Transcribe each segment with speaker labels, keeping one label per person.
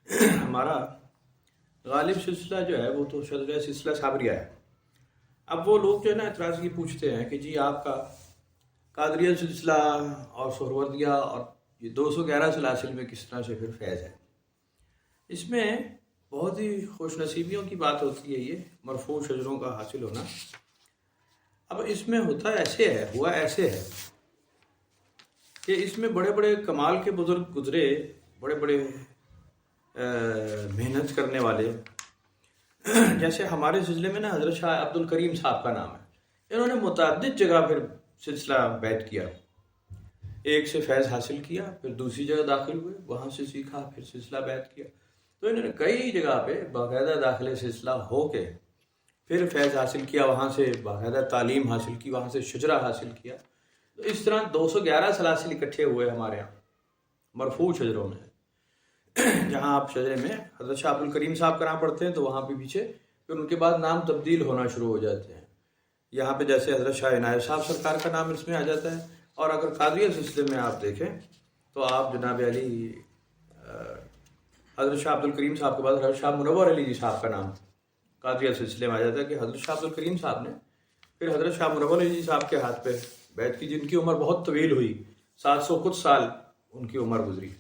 Speaker 1: ہمارا غالب سلسلہ جو ہے وہ تو سلسلہ صابریہ ہے. اب وہ لوگ جو ہے نا اعتراض کی پوچھتے ہیں کہ جی آپ کا قادریہ سلسلہ اور سہروردیہ اور یہ 211 سلاسل میں کس طرح سے پھر فیض ہے. اس میں بہت ہی خوش نصیبیوں کی بات ہوتی ہے یہ مرفوع شجروں کا حاصل ہونا. اب اس میں ہوا ایسے ہے کہ اس میں بڑے بڑے کمال کے بزرگ گزرے، بڑے بڑے محنت کرنے والے. جیسے ہمارے سلسلے میں نا حضرت شاہ عبد الکریم صاحب کا نام ہے. انہوں نے متعدد جگہ پھر سلسلہ بیعت کیا، ایک سے فیض حاصل کیا، پھر دوسری جگہ داخل ہوئے، وہاں سے سیکھا، پھر سلسلہ بیعت کیا. تو انہوں نے کئی جگہ پہ باقاعدہ داخلے سلسلہ ہو کے پھر فیض حاصل کیا، وہاں سے باقاعدہ تعلیم حاصل کی، وہاں سے شجرہ حاصل کیا. تو اس طرح 211 سلاسل اکٹھے ہوئے ہمارے یہاں مرفوع شجروں میں. جہاں آپ شجرے میں حضرت شاہ عبد الکریم صاحب کا نام پڑھتے ہیں تو وہاں پہ پیچھے پھر ان کے بعد نام تبدیل ہونا شروع ہو جاتے ہیں. یہاں پہ جیسے حضرت شاہ عنایت صاحب سرکار کا نام اس میں آ جاتا ہے. اور اگر قادریہ سلسلے میں آپ دیکھیں تو آپ جناب علی حضرت شاہ عبد الکریم صاحب کے بعد حضرت شاہ منور علی جی صاحب کا نام قادریہ سلسلے میں آ جاتا ہے کہ حضرت شاہ عبد الکریم صاحب نے پھر حضرت شاہ منور علی جی صاحب کے ہاتھ پہ بیعت کی، جن کی عمر بہت طویل ہوئی، 700 کچھ سال ان کی عمر گزری.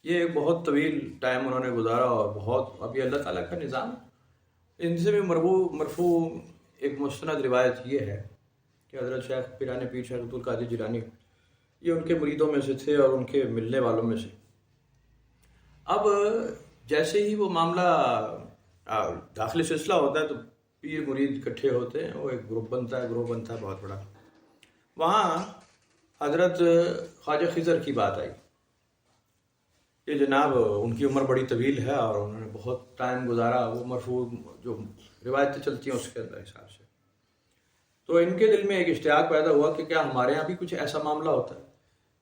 Speaker 1: یہ ایک بہت طویل ٹائم انہوں نے گزارا اور بہت ابھی اللہ تعالیٰ کا نظام. ان سے بھی مرفوع ایک مستند روایت یہ ہے کہ حضرت شیخ پیران پیر شیخ عبد القادر جیلانی یہ ان کے مریدوں میں سے تھے اور ان کے ملنے والوں میں سے. اب جیسے ہی وہ معاملہ داخلی سلسلہ ہوتا ہے تو پیر مرید اکٹھے ہوتے ہیں، وہ ایک گروہ بنتا ہے بہت بڑا. وہاں حضرت خواجہ خضر کی بات آئی کہ جناب ان کی عمر بڑی طویل ہے اور انہوں نے بہت ٹائم گزارا. وہ مرفوع جو روایتیں چلتی ہیں اس کے اندر حساب سے تو ان کے دل میں ایک اشتیاق پیدا ہوا کہ کیا ہمارے یہاں بھی کچھ ایسا معاملہ ہوتا ہے.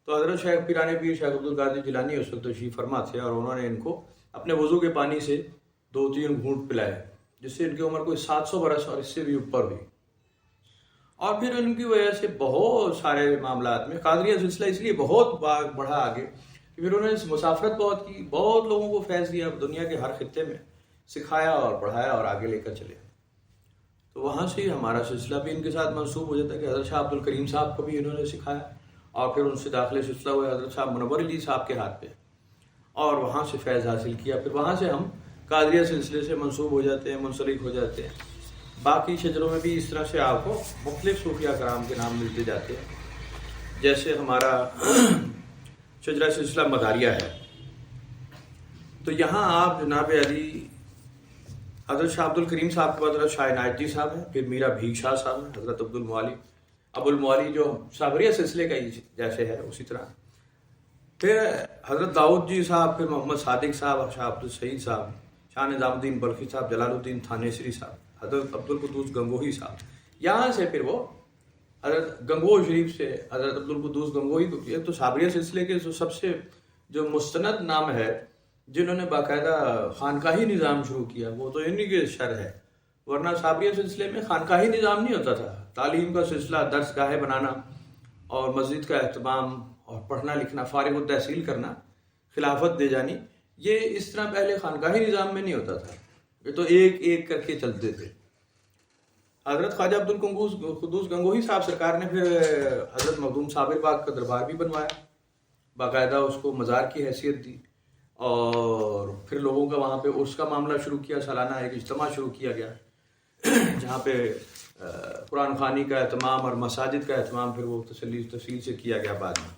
Speaker 1: تو حضرت شیخ پیران پیر شیخ عبد القادر جیلانی اس وقت تشریف فرما تھے اور انہوں نے ان کو اپنے وضو کے پانی سے 2-3 گھونٹ پلائے، جس سے ان کی عمر کوئی 700 برس اور اس سے بھی اوپر ہوئی. اور پھر ان کی وجہ سے بہت سارے معاملات میں قادریہ سلسلہ اس لیے بہت بڑھا آگے کہ پھر انہوں نے مسافرت بہت کی، بہت لوگوں کو فیض دیا، دنیا کے ہر خطے میں سکھایا اور پڑھایا اور آگے لے کر چلے. تو وہاں سے ہمارا سلسلہ بھی ان کے ساتھ منسوب ہو جاتا ہے کہ حضرت شاہ عبد الکریم صاحب کو بھی انہوں نے سکھایا اور پھر ان سے داخلے سلسلہ ہوئے حضرت شاہ منور علی صاحب کے ہاتھ پہ اور وہاں سے فیض حاصل کیا. پھر وہاں سے ہم قادریہ سلسلے سے منسوب ہو جاتے ہیں، منسلک ہو جاتے ہیں. باقی شجروں میں بھی اس طرح سے آپ کو مختلف صوفیہ کرام کے نام ملتے جاتے ہیں. جیسے ہمارا شجرہ سلسلہ مداریہ ہے تو یہاں آپ جناب علی حضرت شاہ عبد الکریم صاحب کے بعد حضرت شاہ عنایت جی صاحب ہیں، پھر میرا بھیگ شاہ صاحب ہیں، حضرت ابو المعالی جو صابریہ سلسلے کا جیسے ہے اسی طرح، پھر حضرت داؤد جی صاحب، پھر محمد صادق صاحب، شاہ عبد السعید صاحب، شاہ نظام الدین بلخی صاحب، جلال الدین تھانیسری صاحب، حضرت عبد القدوس گنگوہی صاحب. یہاں سے پھر وہ حضرت گنگوہ شریف سے حضرت عبد القدوس گنگوہی کو یہ تو صابریہ سلسلے کے سب سے جو مستند نام ہے جنہوں نے باقاعدہ خانقاہی نظام شروع کیا وہ تو انہی کے شر ہے. ورنہ صابریہ سلسلے میں خانقاہی نظام نہیں ہوتا تھا. تعلیم کا سلسلہ، درس گاہیں بنانا اور مسجد کا اہتمام اور پڑھنا لکھنا، فارغ التحصیل کرنا، خلافت دے جانی، یہ اس طرح پہلے خانقاہی نظام میں نہیں ہوتا تھا. یہ تو ایک ایک کر کے چلتے تھے. حضرت خواجہ عبد القدوس گنگوہی صاحب سرکار نے پھر حضرت مخدوم صابر پاک کا دربار بھی بنوایا، باقاعدہ اس کو مزار کی حیثیت دی اور پھر لوگوں کا وہاں پہ عرس کا معاملہ شروع کیا. سالانہ ایک اجتماع شروع کیا گیا جہاں پہ قرآن خوانی کا اہتمام اور مساجد کا اہتمام پھر وہ تفصیل سے کیا گیا بعد میں.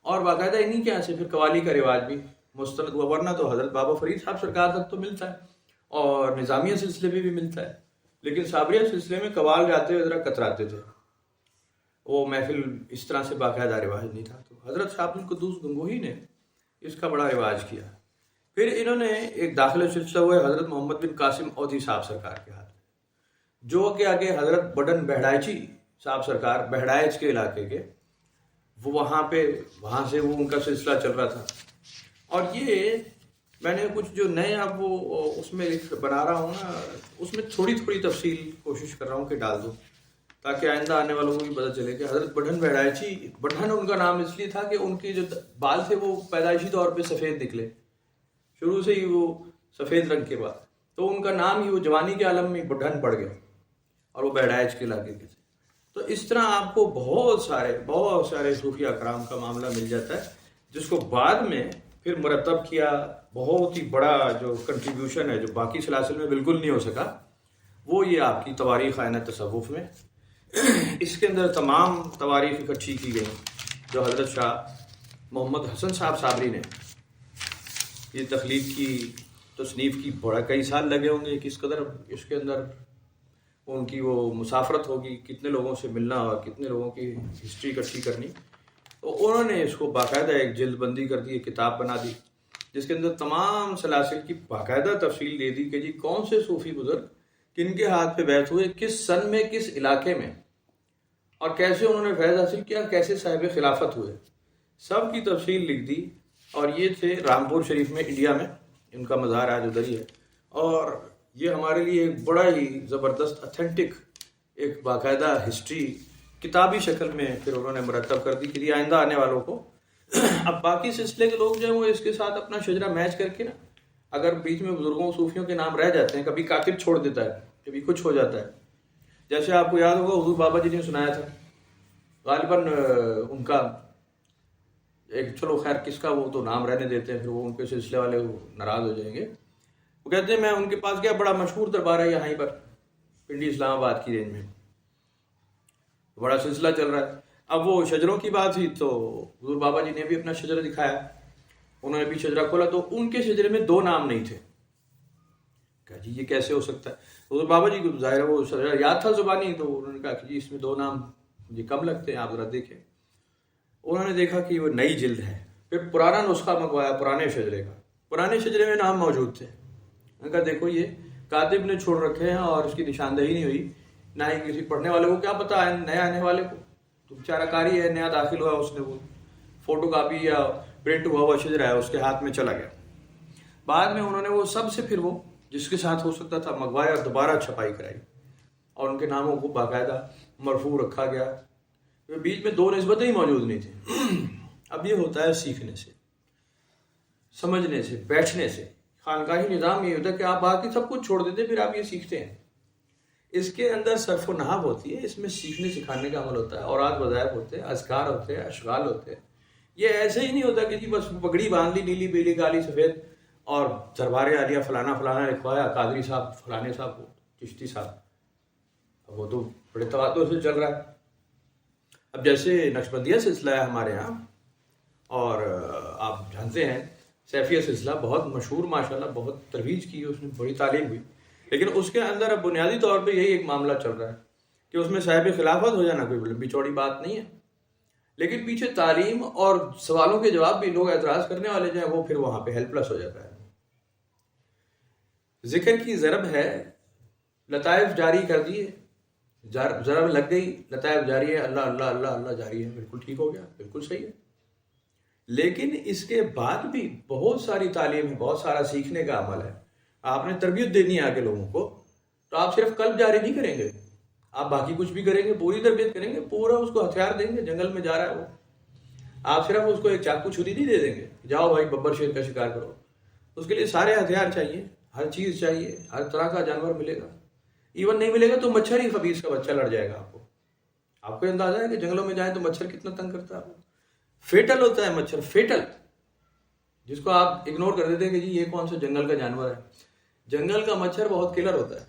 Speaker 1: اور باقاعدہ انہی کے یہاں سے پھر قوالی کا رواج بھی مستند ہوا. ورنہ تو حضرت بابا فرید صاحب سرکار تک تو ملتا ہے اور نظامیہ سلسلے میں بھی ملتا ہے، لیکن صابریہ سلسلے میں قوال گاتے ہوئے ذرا کتراتے تھے. وہ محفل اس طرح سے باقاعدہ رواج نہیں تھا. تو حضرت شاہ عبد القدوس گنگوہی نے اس کا بڑا رواج کیا. پھر انہوں نے ایک داخلہ سلسلہ ہوئے حضرت محمد بن قاسم اودھی صاحب سرکار کے ہاتھ، جو کہ آگے حضرت بڈن بہڑائچی صاحب سرکار بہڑائچ کے علاقے کے، وہ وہاں سے وہ ان کا سلسلہ چل رہا تھا. اور یہ میں نے کچھ جو نئے اب وہ اس میں بنا رہا ہوں نا، اس میں تھوڑی تفصیل کوشش کر رہا ہوں کہ ڈال دوں تاکہ آئندہ آنے والوں کو بھی پتہ چلے کہ حضرت بڑھن بہڑائچی، بڑھن ان کا نام اس لیے تھا کہ ان کے جو بال تھے وہ پیدائشی طور پہ سفید نکلے، شروع سے ہی وہ سفید رنگ کے بال، تو ان کا نام ہی وہ جوانی کے عالم میں بڑھن پڑ گیا، اور وہ بہڑائچ کے علاقے کے تھے۔ تو اس طرح آپ کو بہت سارے صوفیہ اکرام کا معاملہ مل جاتا ہے، جس کو بعد میں پھر مرتب کیا۔ بہت ہی بڑا جو کنٹریبیوشن ہے جو باقی سلاسل میں بالکل نہیں ہو سکا، وہ یہ آپ کی تواریخ آئینہ تصوف میں، اس کے اندر تمام تواریخ اکٹھی کی گئی جو حضرت شاہ محمد حسن صاحب صابری نے یہ تخلیق کی، تصنیف کی۔ بڑا کئی سال لگے ہوں گے، کس قدر اس کے اندر ان کی وہ مسافرت ہوگی، کتنے لوگوں سے ملنا اور کتنے لوگوں کی ہسٹری اکٹھی کرنی۔ تو انہوں نے اس کو باقاعدہ ایک جلد بندی کر دی، ایک کتاب بنا دی، جس کے اندر تمام سلاسل کی باقاعدہ تفصیل دے دی کہ جی کون سے صوفی بزرگ کن کے ہاتھ پہ بیعت ہوئے، کس سن میں، کس علاقے میں، اور کیسے انہوں نے فیض حاصل کیا، کیسے صاحب خلافت ہوئے، سب کی تفصیل لکھ دی۔ اور یہ تھے رامپور شریف میں، انڈیا میں، ان کا مزار آج ادھر ہی ہے۔ اور یہ ہمارے لیے ایک بڑا ہی زبردست اتھینٹک ایک باقاعدہ ہسٹری کتابی شکل میں پھر انہوں نے مرتب کر دی کہ یہ آئندہ آنے والوں کو اب باقی سلسلے کے لوگ جو ہیں وہ اس کے ساتھ اپنا شجرہ میچ کر کے نا، اگر بیچ میں بزرگوں صوفیوں کے نام رہ جاتے ہیں، کبھی کاتب چھوڑ دیتا ہے، کبھی کچھ ہو جاتا ہے۔ جیسے آپ کو یاد ہوگا حضور بابا جی نے سنایا تھا، غالباً ان کا ایک، چلو خیر کس کا وہ تو نام رہنے دیتے ہیں، پھر وہ ان کے سلسلے والے ناراض ہو جائیں گے۔ وہ کہتے ہیں میں ان کے پاس گیا، بڑا مشہور دربار ہے یہیں پر پنڈی اسلام آباد کی رینج میں، بڑا سلسلہ چل رہا ہے۔ اب وہ شجروں کی بات ہوئی تو حضور بابا جی نے بھی اپنا شجرہ دکھایا، انہوں نے بھی شجرہ کھولا تو ان کے شجرے میں 2 نام نہیں تھے۔ کہا جی یہ کیسے ہو سکتا ہے؟ حضور بابا جی کو ظاہر ہے وہ شجرہ یاد تھا زبانی، تو انہوں نے کہا کہ جی اس میں 2 نام مجھے کم لگتے ہیں، آپ ذرا دیکھیں۔ انہوں نے دیکھا کہ وہ نئی جلد ہے، پھر پرانا نسخہ منگوایا پرانے شجرے کا، پرانے شجرے میں نام موجود تھے۔ انہوں نے کہا دیکھو یہ کاتب نے چھوڑ رکھے ہیں اور اس کی نشاندہی نہیں ہوئی، نہ ہی کسی پڑھنے والے کو کیا پتا ہے، نیا آنے والے کو تو بیچارہ کاری ہے، نیا داخل ہوا، اس نے وہ فوٹو کاپی یا پرنٹ ہوا شجرہ ہے اس کے ہاتھ میں چلا گیا۔ بعد میں انہوں نے وہ سب سے پھر وہ جس کے ساتھ ہو سکتا تھا منگوایا اور دوبارہ چھپائی کرائی، اور ان کے ناموں کو باقاعدہ مرفوع رکھا گیا۔ بیچ میں 2 نسبتیں ہی موجود نہیں تھیں۔ اب یہ ہوتا ہے سیکھنے سے، سمجھنے سے، بیٹھنے سے۔ خانقاہی نظام یہ ہوتا ہے کہ آپ باقی سب کچھ چھوڑ دیتے پھر آپ یہ سیکھتے ہیں۔ اس کے اندر صرف و نحو ہوتی ہے، اس میں سیکھنے سکھانے کا عمل ہوتا ہے، اوراد وظائف ہوتے ہیں، اذکار ہوتے ہیں، اشغال ہوتے ہیں۔ یہ ایسے ہی نہیں ہوتا کہ جی بس پگڑی باندھ لی، نیلی پیلی کالی سفید، اور دربار عالیہ فلانا فلانا لکھوایا، قادری صاحب فلانے صاحب چشتی صاحب، اب وہ تو بڑے تواتر سے چل رہا ہے۔ اب جیسے نقشبندیہ سلسلہ ہے ہمارے یہاں، اور آپ جانتے ہیں سیفیہ سلسلہ بہت مشہور، ماشاءاللہ بہت ترویج کی اس نے، بڑی تعلیم ہوئی، لیکن اس کے اندر اب بنیادی طور پہ یہی ایک معاملہ چل رہا ہے کہ اس میں صاحب خلافت ہو جانا کوئی لمبی چوڑی بات نہیں ہے، لیکن پیچھے تعلیم اور سوالوں کے جواب بھی لوگ اعتراض کرنے والے جو ہیں وہ پھر وہاں پہ ہیلپ لیس ہو جاتا ہے۔ ذکر کی ضرب ہے، لطائف جاری کر دیے، ضرب لگ گئی، لطائف جاری ہے، اللہ اللہ اللہ اللہ جاری ہے، بالکل ٹھیک ہو گیا، بالکل صحیح ہے۔ لیکن اس کے بعد بھی بہت ساری تعلیم ہے، بہت سارا سیکھنے کا عمل ہے۔ آپ نے تربیت دینی ہے آگے لوگوں کو، تو آپ صرف قلب جاری نہیں کریں گے، آپ باقی کچھ بھی کریں گے، پوری تربیت کریں گے، پورا اس کو ہتھیار دیں گے، جنگل میں جا رہا ہے وہ، آپ صرف اس کو ایک چاقو چھری نہیں دے دیں گے، جاؤ بھائی ببر شیر کا شکار کرو۔ اس کے لیے سارے ہتھیار چاہیے، ہر چیز چاہیے، ہر طرح کا جانور ملے گا، ایون نہیں ملے گا تو مچھر ہی خبیث کا بچہ لڑ جائے گا آپ کو اندازہ ہے کہ جنگلوں میں جائیں تو مچھر کتنا تنگ کرتا ہے، فیٹل ہوتا ہے مچھر، فیٹل، جس کو آپ اگنور کر دیتے ہیں کہ جی یہ کون سا جنگل کا جانور ہے۔ جنگل کا مچھر بہت کلر ہوتا ہے،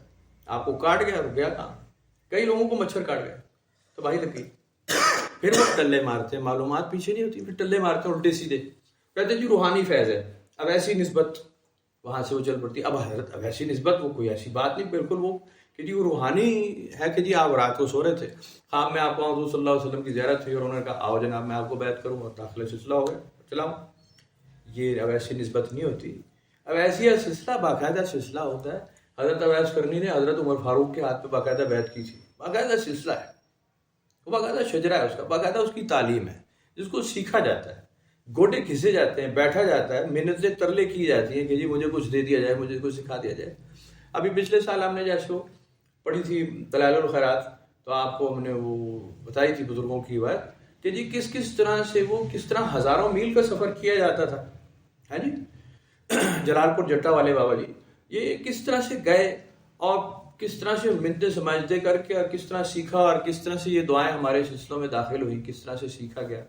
Speaker 1: آپ کو کاٹ گیا رک گیا کام۔ کئی لوگوں کو مچھر کاٹ گیا تو بھائی لگ گئی، پھر وہ ٹلے مارتے ہیں، معلومات پیچھے نہیں ہوتی، پھر ٹلے مارتے ہیں الٹے سیدھے، کہتے ہیں جی روحانی فیض ہے، اب ایسی نسبت وہاں سے وہ چل پڑتی ہے۔ اب حضرت اب ایسی نسبت وہ کوئی ایسی بات نہیں، بالکل وہ کہ جی وہ روحانی ہے کہ جی آپ رات کو سو رہے تھے، خواب میں آپ کو حضور صلی اللہ علیہ وسلم کی زیارت ہوئی اور انہوں نے کہا آؤ جناب میں آپ کو بیعت کروں، اور داخلہ سلسلہ ہو گیا، چلاؤ۔ یہ اب ایسی نسبت نہیں ہوتی، اب ایسی سلسلہ باقاعدہ سلسلہ ہوتا ہے۔ حضرت اویس کرنی نے حضرت عمر فاروق کے ہاتھ پہ باقاعدہ بیعت کی تھی، باقاعدہ سلسلہ ہے، وہ باقاعدہ شجرہ ہے اس کا، باقاعدہ اس کی تعلیم ہے جس کو سیکھا جاتا ہے، گوٹے کھسے جاتے ہیں، بیٹھا جاتا ہے، منتیں ترلے کی جاتی ہیں کہ جی مجھے کچھ دے دیا جائے، مجھے کچھ سکھا دیا جائے۔ ابھی پچھلے سال ہم نے جیسے وہ پڑھی تھی دلائل الخیرات، تو آپ کو ہم نے وہ بتائی تھی بزرگوں کی بات کہ جی کس طرح سے وہ کس طرح ہزاروں میل کا سفر کیا جاتا تھا. ہے جی جلال پور جٹا والے بابا جی یہ کس طرح سے گئے اور کس طرح سے منتیں سمجھتے کر کے اور کس طرح سیکھا اور کس طرح سے یہ دعائیں ہمارے سلسلوں میں داخل ہوئی, کس طرح سے سیکھا گیا.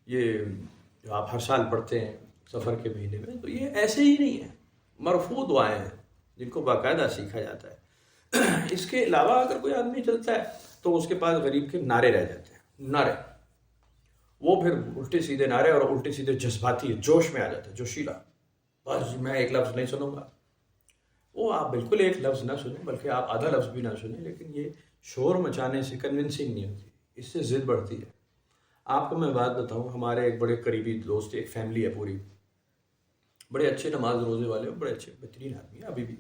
Speaker 1: یہ جو آپ ہر سال پڑھتے ہیں سفر کے مہینے میں, تو یہ ایسے ہی نہیں ہے, مرفوع دعائیں ہیں جن کو باقاعدہ سیکھا جاتا ہے. اس کے علاوہ اگر کوئی آدمی چلتا ہے تو اس کے پاس غریب کے نعرے رہ جاتے ہیں, نعرے, وہ پھر الٹے سیدھے نعرے اور الٹے سیدھے جذباتی جوش میں آ جاتا ہے, جوشیلا, بس میں ایک لفظ نہیں سنوں گا. وہ آپ بالکل ایک لفظ نہ سنیں بلکہ آپ آدھا لفظ بھی نہ سنیں, لیکن یہ شور مچانے سے کنونسنگ نہیں ہوتی, اس سے ضد بڑھتی ہے. آپ کو میں بات بتاؤں, ہمارے ایک بڑے قریبی دوست, ایک فیملی ہے پوری, بڑے اچھے نماز روزے والے, بڑے اچھے بہترین آدمی ہیں ابھی بھی.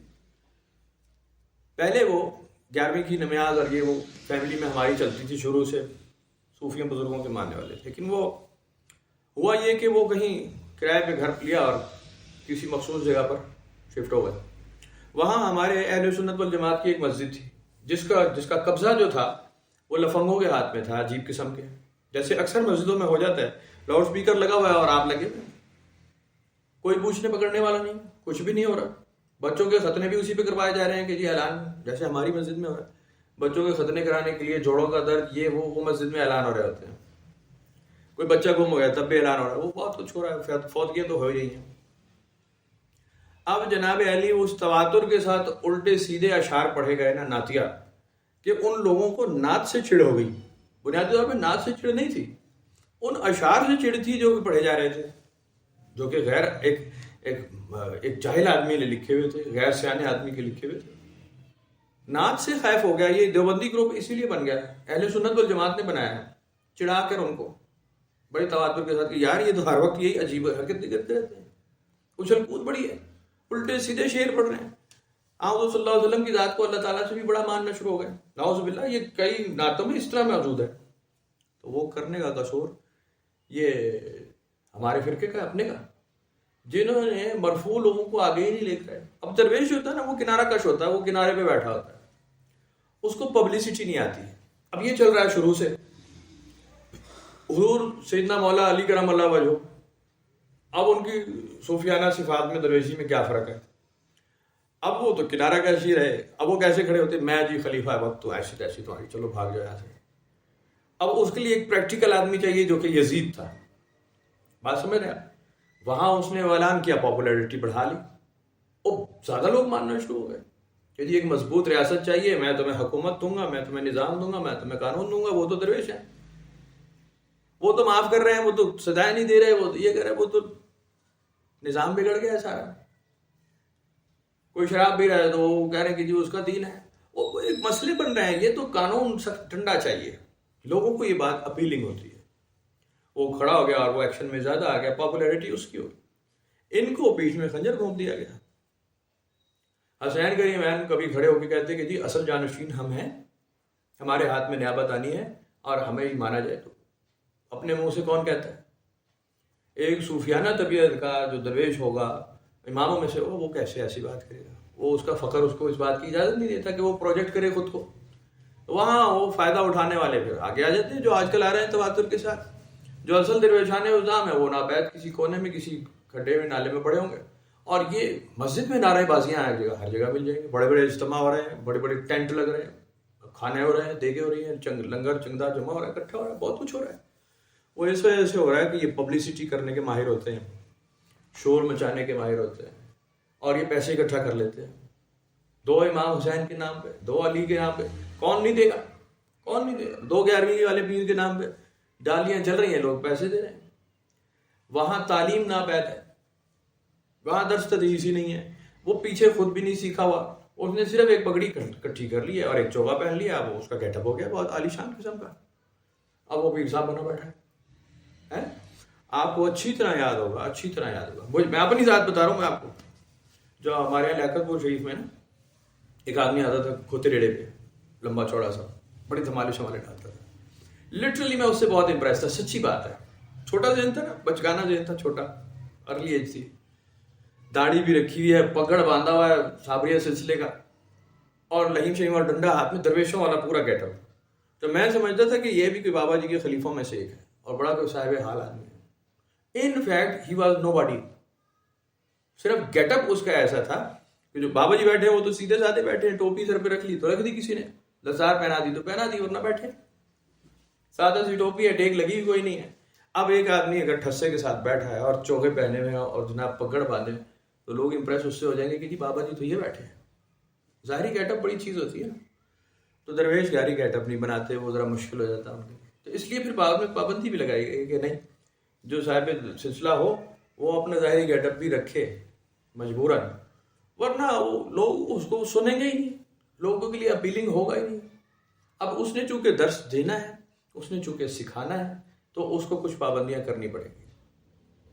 Speaker 1: پہلے وہ 11ویں کی نماز اور یہ وہ فیملی میں ہماری چلتی تھی شروع سے, صوفیوں بزرگوں کے ماننے والے. لیکن وہ ہوا یہ کہ وہ کہیں کرائے پہ گھر لیا اور کسی مخصوص جگہ پر شفٹ ہو گئے. وہاں ہمارے اہل سنت والجماعت کی ایک مسجد تھی جس کا قبضہ جو تھا وہ لفنگوں کے ہاتھ میں تھا, عجیب قسم کے, جیسے اکثر مسجدوں میں ہو جاتا ہے, لاؤڈ سپیکر لگا ہوا ہے اور آپ لگے ہوئے, کوئی پوچھنے پکڑنے والا نہیں, کچھ بھی نہیں ہو رہا. بچوں کے ختنے بھی اسی پہ کروائے جا رہے ہیں کہ جی اعلان, جیسے ہماری مسجد میں ہو رہا ہے, بچوں کے ختنے کرانے کے لیے جوڑوں کا درد یہ وہ مسجد میں اعلان ہو رہے ہوتے ہیں. کوئی بچہ گم ہو گیا تب بھی اعلان ہو رہا ہے, وہ بہت کچھ ہو رہا ہے, فوتگیاں تو ہو ہی رہی ہیں. اب جناب علی اس تواتر کے ساتھ الٹے سیدھے اشعار پڑھے گئے نا, نعتیہ, کہ ان لوگوں کو نعت سے چڑ ہو گئی. بنیادی طور پہ نعت سے چڑ نہیں تھی, ان اشعار سے چڑ تھی جو پڑھے جا رہے تھے, جو کہ غیر ایک جاہل آدمی نے لکھے ہوئے تھے, غیر سیانے آدمی کے لکھے ہوئے تھے. نعت سے خائف ہو گیا. یہ دیوبندی گروپ اسی لیے بن گیا, اہل سنت والجماعت نے بنایا ہے, چڑھا کر ان کو بڑے تواتر کے ساتھ کہ یار یہ تو ہر وقت یہی عجیب حرکتیں کرتے رہتے ہیں, اچھل کود بڑی ہے, الٹے سیدھے شعر پڑھ رہے ہیں. آپ صلی اللہ علیہ وسلم کی ذات کو اللہ تعالیٰ سے بھی بڑا ماننا شروع ہو گئے, نعوذ باللہ. یہ کئی نعتوں میں اس طرح موجود ہے. تو وہ کرنے کا قصور یہ ہمارے فرقے کا, اپنے کا, جنہوں نے مرفوع لوگوں کو آگے ہی نہیں لے کر. اب درویش ہوتا ہے نا, وہ کنارہ کش ہوتا ہے, وہ کنارے پہ بیٹھا ہوتا ہے, اس کو پبلسٹی نہیں آتی. اب یہ چل رہا ہے شروع سے, حضور سیدنا مولا علی کرم اللہ وجہ, اب ان کی صوفیانہ صفات میں درویشی میں کیا فرق ہے؟ اب وہ تو کنارہ کشی رہے, اب وہ کیسے کھڑے ہوتے, میں جی خلیفہ وقت تو ایسی تیسی تمہاری, چلو بھاگ جاؤ یہاں سے. اب اس کے لیے ایک پریکٹیکل آدمی چاہیے جو کہ یزید تھا, بات سمجھ رہے ہیں. وہاں اس نے اعلان کیا, پاپولیرٹی بڑھا لی, اور زیادہ لوگ ماننا شروع ہو گئے کہ جی ایک مضبوط ریاست چاہیے, میں تمہیں حکومت دوں گا, میں تمہیں نظام دوں گا, میں تمہیں قانون دوں گا. وہ تو درویش ہیں, وہ تو معاف کر رہے ہیں, وہ تو سزائیں نہیں دے رہے, وہ تو یہ کر رہے ہیں, وہ تو نظام بگڑ گیا سارا. کوئی شراب پی رہا ہے تو وہ کہہ رہے ہیں کہ جی اس کا دین ہے. وہ ایک مسئلے بن رہے ہیں. یہ تو قانون سخت ٹھنڈا چاہیے, لوگوں کو یہ بات اپیلنگ ہوتی ہے. وہ کھڑا ہو گیا اور وہ ایکشن میں زیادہ آ گیا, پاپولیرٹی اس کی ہوگی. ان کو پیچھ میں خنجر گھونپ دیا گیا. حسین کریمین کبھی کھڑے ہو کے کہتے کہ جی اصل جانشین ہم ہیں, ہمارے ہاتھ میں نیابت آنی ہے اور ہمیں ہی مانا جائے. تو اپنے منہ سے کون کہتا ہے؟ ایک صوفیانہ طبیعت کا جو درویش ہوگا اماموں میں سے, وہ کیسے ایسی بات کرے گا؟ وہ اس کا فخر اس کو اس بات کی اجازت نہیں دیتا کہ وہ پروجیکٹ کرے خود کو. وہاں وہ فائدہ اٹھانے والے پھر آگے آ جاتے ہیں, جو آج کل آ رہے ہیں تواتر کے ساتھ. جو اصل درویشان الزام ہے وہ ناپید کسی کونے میں کسی کھڈے میں نالے میں پڑے ہوں گے, اور یہ مسجد میں نعرے بازیاں ہر جگہ مل جائیں گے. بڑے بڑے اجتماع ہو رہے ہیں, بڑے بڑے ٹینٹ لگ رہے ہیں, کھانے ہو رہے ہیں, دیگیں ہو رہی ہیں, لنگر چنگدہ جمع ہو رہا ہے, اکٹھا ہو رہا ہے, بہت کچھ ہو رہا ہے. وہ اس وجہ سے ہو رہا ہے کہ یہ پبلسٹی کرنے کے ماہر ہوتے ہیں, شور مچانے کے ماہر ہوتے ہیں, اور یہ پیسے اکٹھا کر لیتے ہیں. 2 امام حسین کے نام پہ, 2 علی کے نام پہ, کون نہیں دے گا, کون نہیں دے گا. 2 11ویں والے پیر کے نام پہ ڈالیاں چل رہی ہیں, لوگ پیسے دے رہے ہیں. وہاں تعلیم ناپید ہے, وہاں درس تدریس ہی نہیں ہے. وہ پیچھے خود بھی نہیں سیکھا ہوا, اس نے صرف ایک پگڑی کٹھی کر لی ہے اور ایک چوگا پہن لیا, اب اس کا گیٹ اپ ہو گیا بہت عالی شان قسم کا. اب وہ پیر صاحب بنا بیٹھا ہے. آپ کو اچھی طرح یاد ہوگا, اچھی طرح یاد ہوگا. میں اپنی ذات بتا رہا ہوں میں آپ کو. جو ہمارے یہاں لیاقت پور شریف میں نا ایک آدمی آتا تھا کھوتے ریڑے پہ, لمبا چوڑا سا, بڑی دھمالے شمالے ڈالتا تھا. لٹرلی میں اس سے بہت امپریس تھا, سچی بات ہے. چھوٹا ذہن تھا نا, بچگانا ذہن تھا, چھوٹا, ارلی ایج تھی. داڑھی بھی رکھی ہوئی ہے, پگڑ باندھا ہوا ہے صابریہ سلسلے کا, اور لہیم شہیم اور ڈنڈا ہاتھ میں, درویشوں والا پورا گیٹ اپ. تو میں سمجھتا تھا کہ یہ بھی کوئی بابا جی کے خلیفوں میں سے ایک ہے اور بڑا کوئی صاحب حال آدمی ہے. In fact he was no body. صرف گیٹ اپ اس کا ایسا تھا کہ جو بابا جی بیٹھے وہ تو سیدھے سادھے بیٹھے ہیں, ٹوپی سر پہ رکھ لی تو رکھ دی کسی نے, لسار پہنا دی تو پہنا دی, ورنہ بیٹھے سادہ سی ٹوپی ہے, ٹیک لگی ہوئی کوئی نہیں ہے. اب ایک آدمی اگر ٹھسے کے ساتھ بیٹھا ہے اور چوگے پہنے ہوئے ہیں اور جناب پگڑ باندھے تو لوگ امپریس اس سے ہو جائیں گے کہ جی بابا جی تو یہ بیٹھے ہیں. ظاہری گیٹ اپ بڑی چیز ہوتی ہے نا. تو درویش ظاہری گیٹ اپ نہیں بناتے, وہ ذرا مشکل ہو جاتا ہے ان کے لیے. تو اس لیے پھر بعد میں پابندی بھی لگائی گئی کہ نہیں, جو صاحب سلسلہ ہو وہ اپنا ظاہری گیٹ اپ بھی رکھے مجبوراً, ورنہ وہ لوگ اس کو سنیں گے ہی نہیں, لوگوں کے لیے اپیلنگ ہوگا ہی نہیں. اب اس نے چونکہ درس دینا ہے, اس نے چونکہ سکھانا ہے, تو اس کو کچھ پابندیاں کرنی پڑیں گی,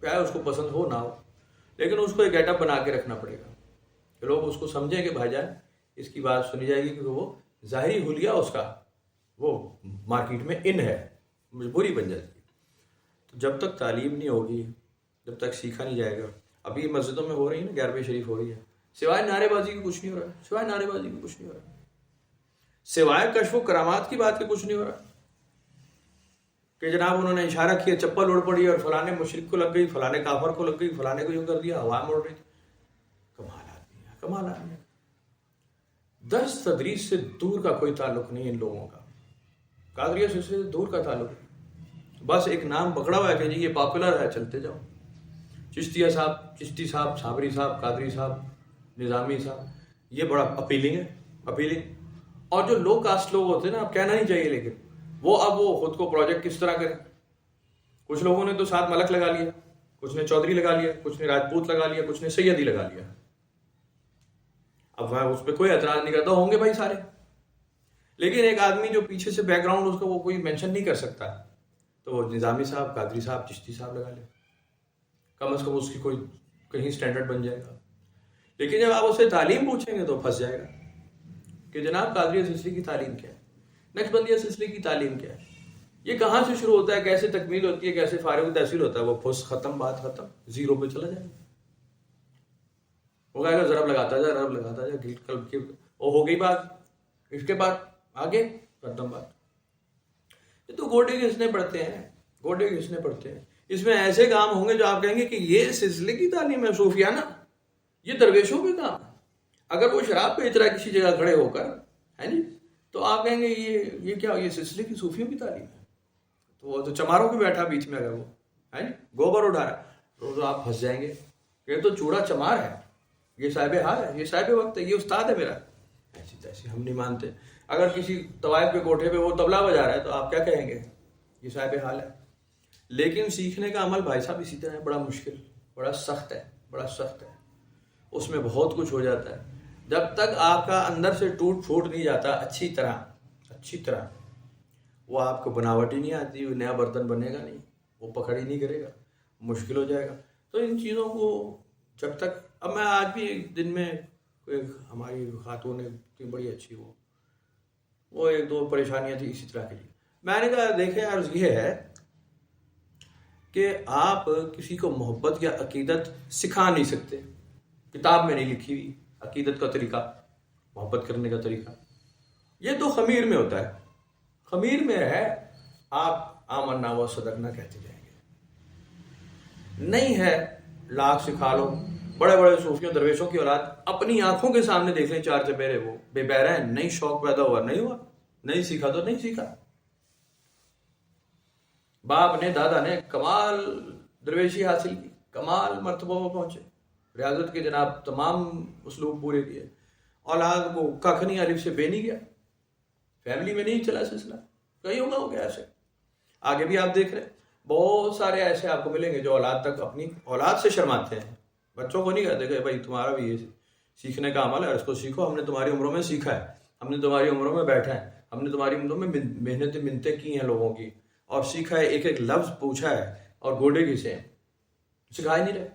Speaker 1: چاہے اس کو پسند ہو نہ ہو, لیکن اس کو ایک گیٹ اپ بنا کے رکھنا پڑے گا کہ لوگ اس کو سمجھیں کہ بھائی جان اس کی بات سنی جائے گی, کیونکہ وہ ظاہری حلیہ اس کا وہ مارکیٹ میں ان ہے, مجبوری بن جاتی ہے. تو جب تک تعلیم نہیں ہوگی, جب تک سیکھا نہیں جائے گا. ابھی مسجدوں میں ہو رہی ہے نا, 11ویں شریف ہو رہی ہے, سوائے نعرے بازی کی کچھ نہیں ہو رہا, سوائے نعرے بازی کی کچھ نہیں ہو رہا, سوائے کشف و کرامات کی بات کے کچھ نہیں ہو رہا کہ جناب انہوں نے اشارہ کیا, چپل اڑ پڑی اور فلانے مشرک کو لگ گئی, فلانے کافر کو لگ گئی, فلانے کو یوں کر دیا, ہوا میں اڑ رہی تھی. کمال آدمی ہے, کمال آدمی ہے. درس تدریس سے دور کا کوئی تعلق نہیں ان لوگوں کا, قادریہ سلسلے سے دور کا تعلق ہے. بس ایک نام پکڑا ہوا ہے کہ جی یہ پاپولر ہے, چلتے جاؤ. چشتیہ صاحب, چشتی صاحب, صابری صاحب, قادری صاحب, نظامی صاحب, یہ بڑا اپیلنگ ہے, اپیلنگ. اور جو لو کاسٹ لوگ ہوتے ہیں نا, اب کہنا نہیں چاہیے لیکن وہ اب وہ خود کو پروجیکٹ کس طرح کریں. کچھ لوگوں نے تو ساتھ ملک لگا لیا, کچھ نے چودھری لگا لیا, کچھ نے راجپوت لگا لیا, کچھ نے سیدی لگا لیا. اب میں اس پہ کوئی اعتراض نہیں کرتا, ہوں گے بھائی سارے, لیکن ایک آدمی جو پیچھے سے بیک گراؤنڈ اس کا وہ کوئی مینشن نہیں کر سکتا, تو وہ نظامی صاحب, قادری صاحب, چشتی صاحب لگا لے, کم از کم اس کی کوئی کہیں سٹینڈرڈ بن جائے گا. لیکن جب آپ اسے تعلیم پوچھیں گے تو پھنس جائے گا کہ جناب قادریہ سلسلے کی تعلیم کیا ہے, نقشبندیہ سلسلے کی تعلیم کیا ہے, یہ کہاں سے شروع ہوتا ہے, کیسے تکمیل ہوتی ہے, کیسے فارغ تحصیل ہوتا ہے. وہ پھس ختم, بات ختم, زیرو پہ چلا جائے گا. وہ کہے گا ضرب لگاتا جا, رب لگاتا جا, گیٹ کلب کی وہ ہو گئی بات, اس کے بعد آگے ختم بات. یہ تو گوڈے گھسنے پڑتے ہیں, گوڈے گھسنے پڑتے ہیں. اس میں ایسے کام ہوں گے جو آپ کہیں گے کہ یہ سلسلے کی تعلیم ہے صوفیانہ, یہ درویشوں کے کام ہے. اگر وہ شراب پہ اترا کسی جگہ کھڑے ہو کر ہے جی, تو آپ کہیں گے یہ کیا, یہ سلسلے کی صوفیوں کی تعلیم ہے. تو وہ تو چماروں پہ بیٹھا بیچ میں, اگر وہ ہے جی گوبر اٹھا رہا تو آپ پھنس جائیں گے. یہ تو چوڑا چمار ہے, یہ صاحب حال ہے, یہ صاحب وقت ہے, یہ استاد ہے میرا. ایسی تیسی ہم نہیں مانتے. اگر کسی طوائف کے کوٹھے پہ وہ طبلہ بجا رہا ہے تو آپ کیا کہیں گے, یہ صاحب حال ہے. لیکن سیکھنے کا عمل بھائی صاحب اسی طرح ہے, بڑا مشکل, بڑا سخت ہے, بڑا سخت ہے. اس میں بہت کچھ ہو جاتا ہے. جب تک آپ کا اندر سے ٹوٹ پھوٹ نہیں جاتا اچھی طرح, وہ آپ کو بناوٹ ہی نہیں آتی, وہ نیا برتن بنے گا نہیں, وہ پکڑ ہی نہیں کرے گا, مشکل ہو جائے گا. تو ان چیزوں کو جب تک, اب میں آج بھی ایک دن میں ہماری خاتون نے بڑی اچھی وہ ایک دو پریشانیاں تھیں اسی طرح کے لیے. میں نے کہا دیکھیں عرض یہ ہے کہ آپ کسی کو محبت یا عقیدت سکھا نہیں سکتے, کتاب میں نہیں لکھی ہوئی عقیدت کا طریقہ, محبت کرنے کا طریقہ. یہ تو خمیر میں ہوتا ہے, خمیر میں ہے, آپ آمنا و صدقنا کہتے جائیں گے. نہیں ہے, لاکھ سکھا لو. بڑے بڑے صوفیوں درویشوں کی اولاد اپنی آنکھوں کے سامنے دیکھ لیں, چار چپیرے وہ بے بہرا ہیں, نہیں شوق پیدا ہوا, نہیں ہوا, نہیں سیکھا تو نہیں سیکھا. باپ نے, دادا نے کمال درویشی حاصل کی, کمال مرتبہ میں پہنچے, ریاضت کے جناب تمام اسلوب پورے کیے, اولاد کو ککھ نہیں, الف سے بے نہیں گیا, فیملی میں نہیں چلا سلسلہ. کئی ہوگا ہو گیا ایسے, آگے بھی آپ دیکھ رہے بہت سارے ایسے آپ کو ملیں گے جو اولاد تک اپنی اولاد سے شرماتے ہیں. بچوں کو نہیں کہتے کہ بھائی تمہارا بھی یہ سیکھنے کا عمل ہے, اس کو سیکھو, ہم نے تمہاری عمروں میں سیکھا ہے, ہم نے تمہاری عمروں میں بیٹھا ہے, ہم نے تمہاری عمروں میں منتیں کی ہیں لوگوں کی, اور سیکھا ہے, ایک ایک لفظ پوچھا ہے, اور گوڈے کسے ہیں, سکھا ہی نہیں رہے.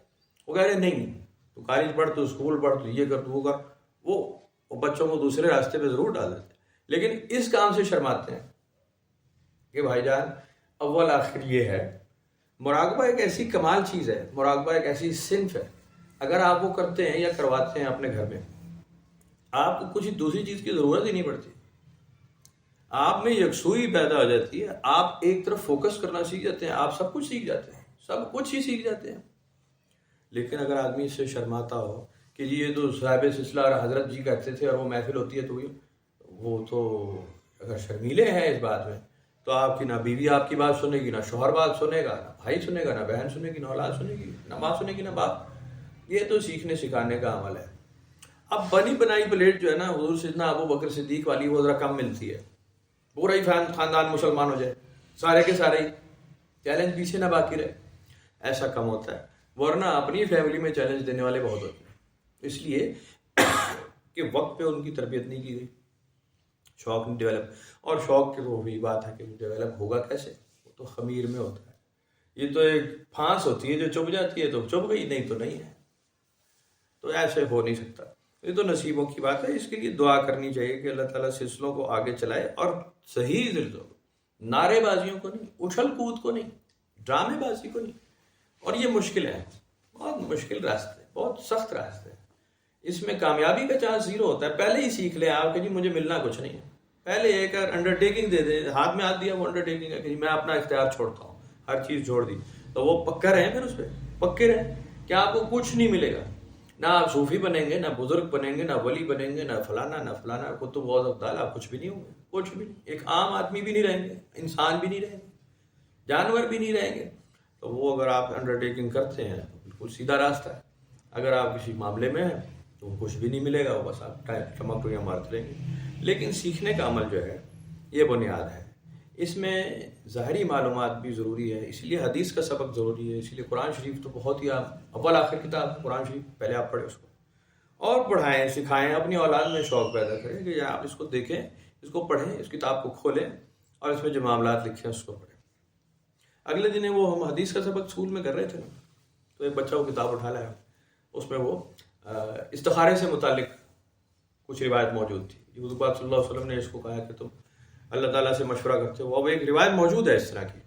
Speaker 1: وہ کہہ رہے نہیں, تو کالج پڑھ, تو اسکول پڑھ, تو یہ کر, تو وہ کر. وہ بچوں کو دوسرے راستے پہ ضرور ڈال دیتے, لیکن اس کام سے شرماتے ہیں کہ بھائی جان اول آخر یہ ہے. مراقبہ ایک ایسی کمال چیز ہے, مراقبہ ایک ایسی صنف ہے, اگر آپ وہ کرتے ہیں یا کرواتے ہیں اپنے گھر میں, آپ کو کچھ دوسری چیز کی ضرورت ہی نہیں پڑتی. آپ میں یکسوئی پیدا ہو جاتی ہے، آپ ایک طرف فوکس کرنا سیکھ جاتے ہیں، آپ سب کچھ سیکھ جاتے ہیں، سب کچھ ہی سیکھ جاتے ہیں۔ لیکن اگر آدمی اس سے شرماتا ہو کہ جی یہ تو صاحب سلسلہ اور حضرت جی کہتے تھے اور وہ محفل ہوتی ہے، تو وہ تو اگر شرمیلے ہیں اس بات میں، تو آپ کی نہ بیوی آپ کی بات سنے گی، نہ شوہر بات سنے گا، نہ بھائی سنے گا، نہ بہن سنے گی، نہ اولاد سنے گی، نہ ماں سنے گی، نہ باپ۔ یہ تو سیکھنے سکھانے کا عمل ہے۔ اب بنی بنائی پلیٹ جو ہے نا حضور سیدنا ابو بکر صدیق والی، وہ ذرا کم ملتی ہے۔ پورا ہی خاندان مسلمان ہو جائے، سارے کے سارے ہی، چیلنج پیچھے نہ باقی رہے، ایسا کم ہوتا ہے۔ ورنہ اپنی فیملی میں چیلنج دینے والے بہت ہوتے ہیں، اس لیے کہ وقت پہ ان کی تربیت نہیں کی گئی، شوق نہیں ڈیولپ۔ اور شوق کی وہ بھی بات ہے کہ ڈیولپ ہوگا کیسے، وہ تو خمیر میں ہوتا ہے۔ یہ تو ایک پھانس ہوتی ہے جو چبھ جاتی ہے تو چبھ گئی، نہیں تو نہیں ہے، تو ایسے ہو نہیں سکتا۔ یہ تو نصیبوں کی بات ہے۔ اس کے لیے دعا کرنی چاہیے کہ اللہ تعالیٰ سلسلوں کو آگے چلائے، اور صحیح سلسلوں کو، نعرے بازیوں کو نہیں، اچھل کود کو نہیں، ڈرامے بازی کو نہیں۔ اور یہ مشکل ہے، بہت مشکل راستے، بہت سخت راستے ہیں۔ اس میں کامیابی کا چانس زیرو ہوتا ہے۔ پہلے ہی سیکھ لیں آپ کہ جی مجھے ملنا کچھ نہیں ہے، پہلے ایک انڈرٹیکنگ دے دیں، ہاتھ میں ہاتھ دیا، وہ انڈرٹیکنگ ہے کہ جی میں اپنا اختیار چھوڑتا ہوں، ہر چیز چھوڑ دی، تو وہ پکا رہیں، پھر اس پہ پکے رہیں کہ آپ کو کچھ نہیں ملے گا۔ نہ آپ صوفی بنیں گے، نہ بزرگ بنیں گے، نہ ولی بنیں گے، نہ فلانا نہ فلانا، کتب غوث ابدال، آپ کچھ بھی نہیں ہوں گے، کچھ بھی نہیں۔ ایک عام آدمی بھی نہیں رہیں گے، انسان بھی نہیں رہیں گے، جانور بھی نہیں رہیں گے۔ تو وہ اگر آپ انڈرٹیکنگ کرتے ہیں تو بالکل سیدھا راستہ ہے۔ اگر آپ کسی معاملے میں ہیں تو کچھ بھی نہیں ملے گا، وہ بس آپ چمک یا مارتے رہیں گے۔ لیکن سیکھنے کا عمل جو ہے یہ بنیاد ہے، اس میں ظاہری معلومات بھی ضروری ہے، اس لیے حدیث کا سبق ضروری ہے، اس لیے قرآن شریف تو بہت ہی اول آخر کتاب ہے قرآن شریف، پہلے آپ پڑھیں اس کو اور پڑھائیں، سکھائیں، اپنی اولاد میں شوق پیدا کریں کہ آپ اس کو دیکھیں، اس کو پڑھیں، اس کتاب کو کھولیں اور اس میں جو معاملات لکھے ہیں اس کو پڑھیں۔ اگلے دن وہ ہم حدیث کا سبق اسکول میں کر رہے تھے نا، تو ایک بچہ وہ کتاب اٹھا لایا، اس میں وہ استخارے سے متعلق کچھ روایت موجود تھی۔ حضور پاک صلی اللہ علیہ وسلم نے اس کو کہا کہ تم اللہ تعالیٰ سے مشورہ کرتے ہو۔ اب ایک روایت موجود ہے اس طرح کی،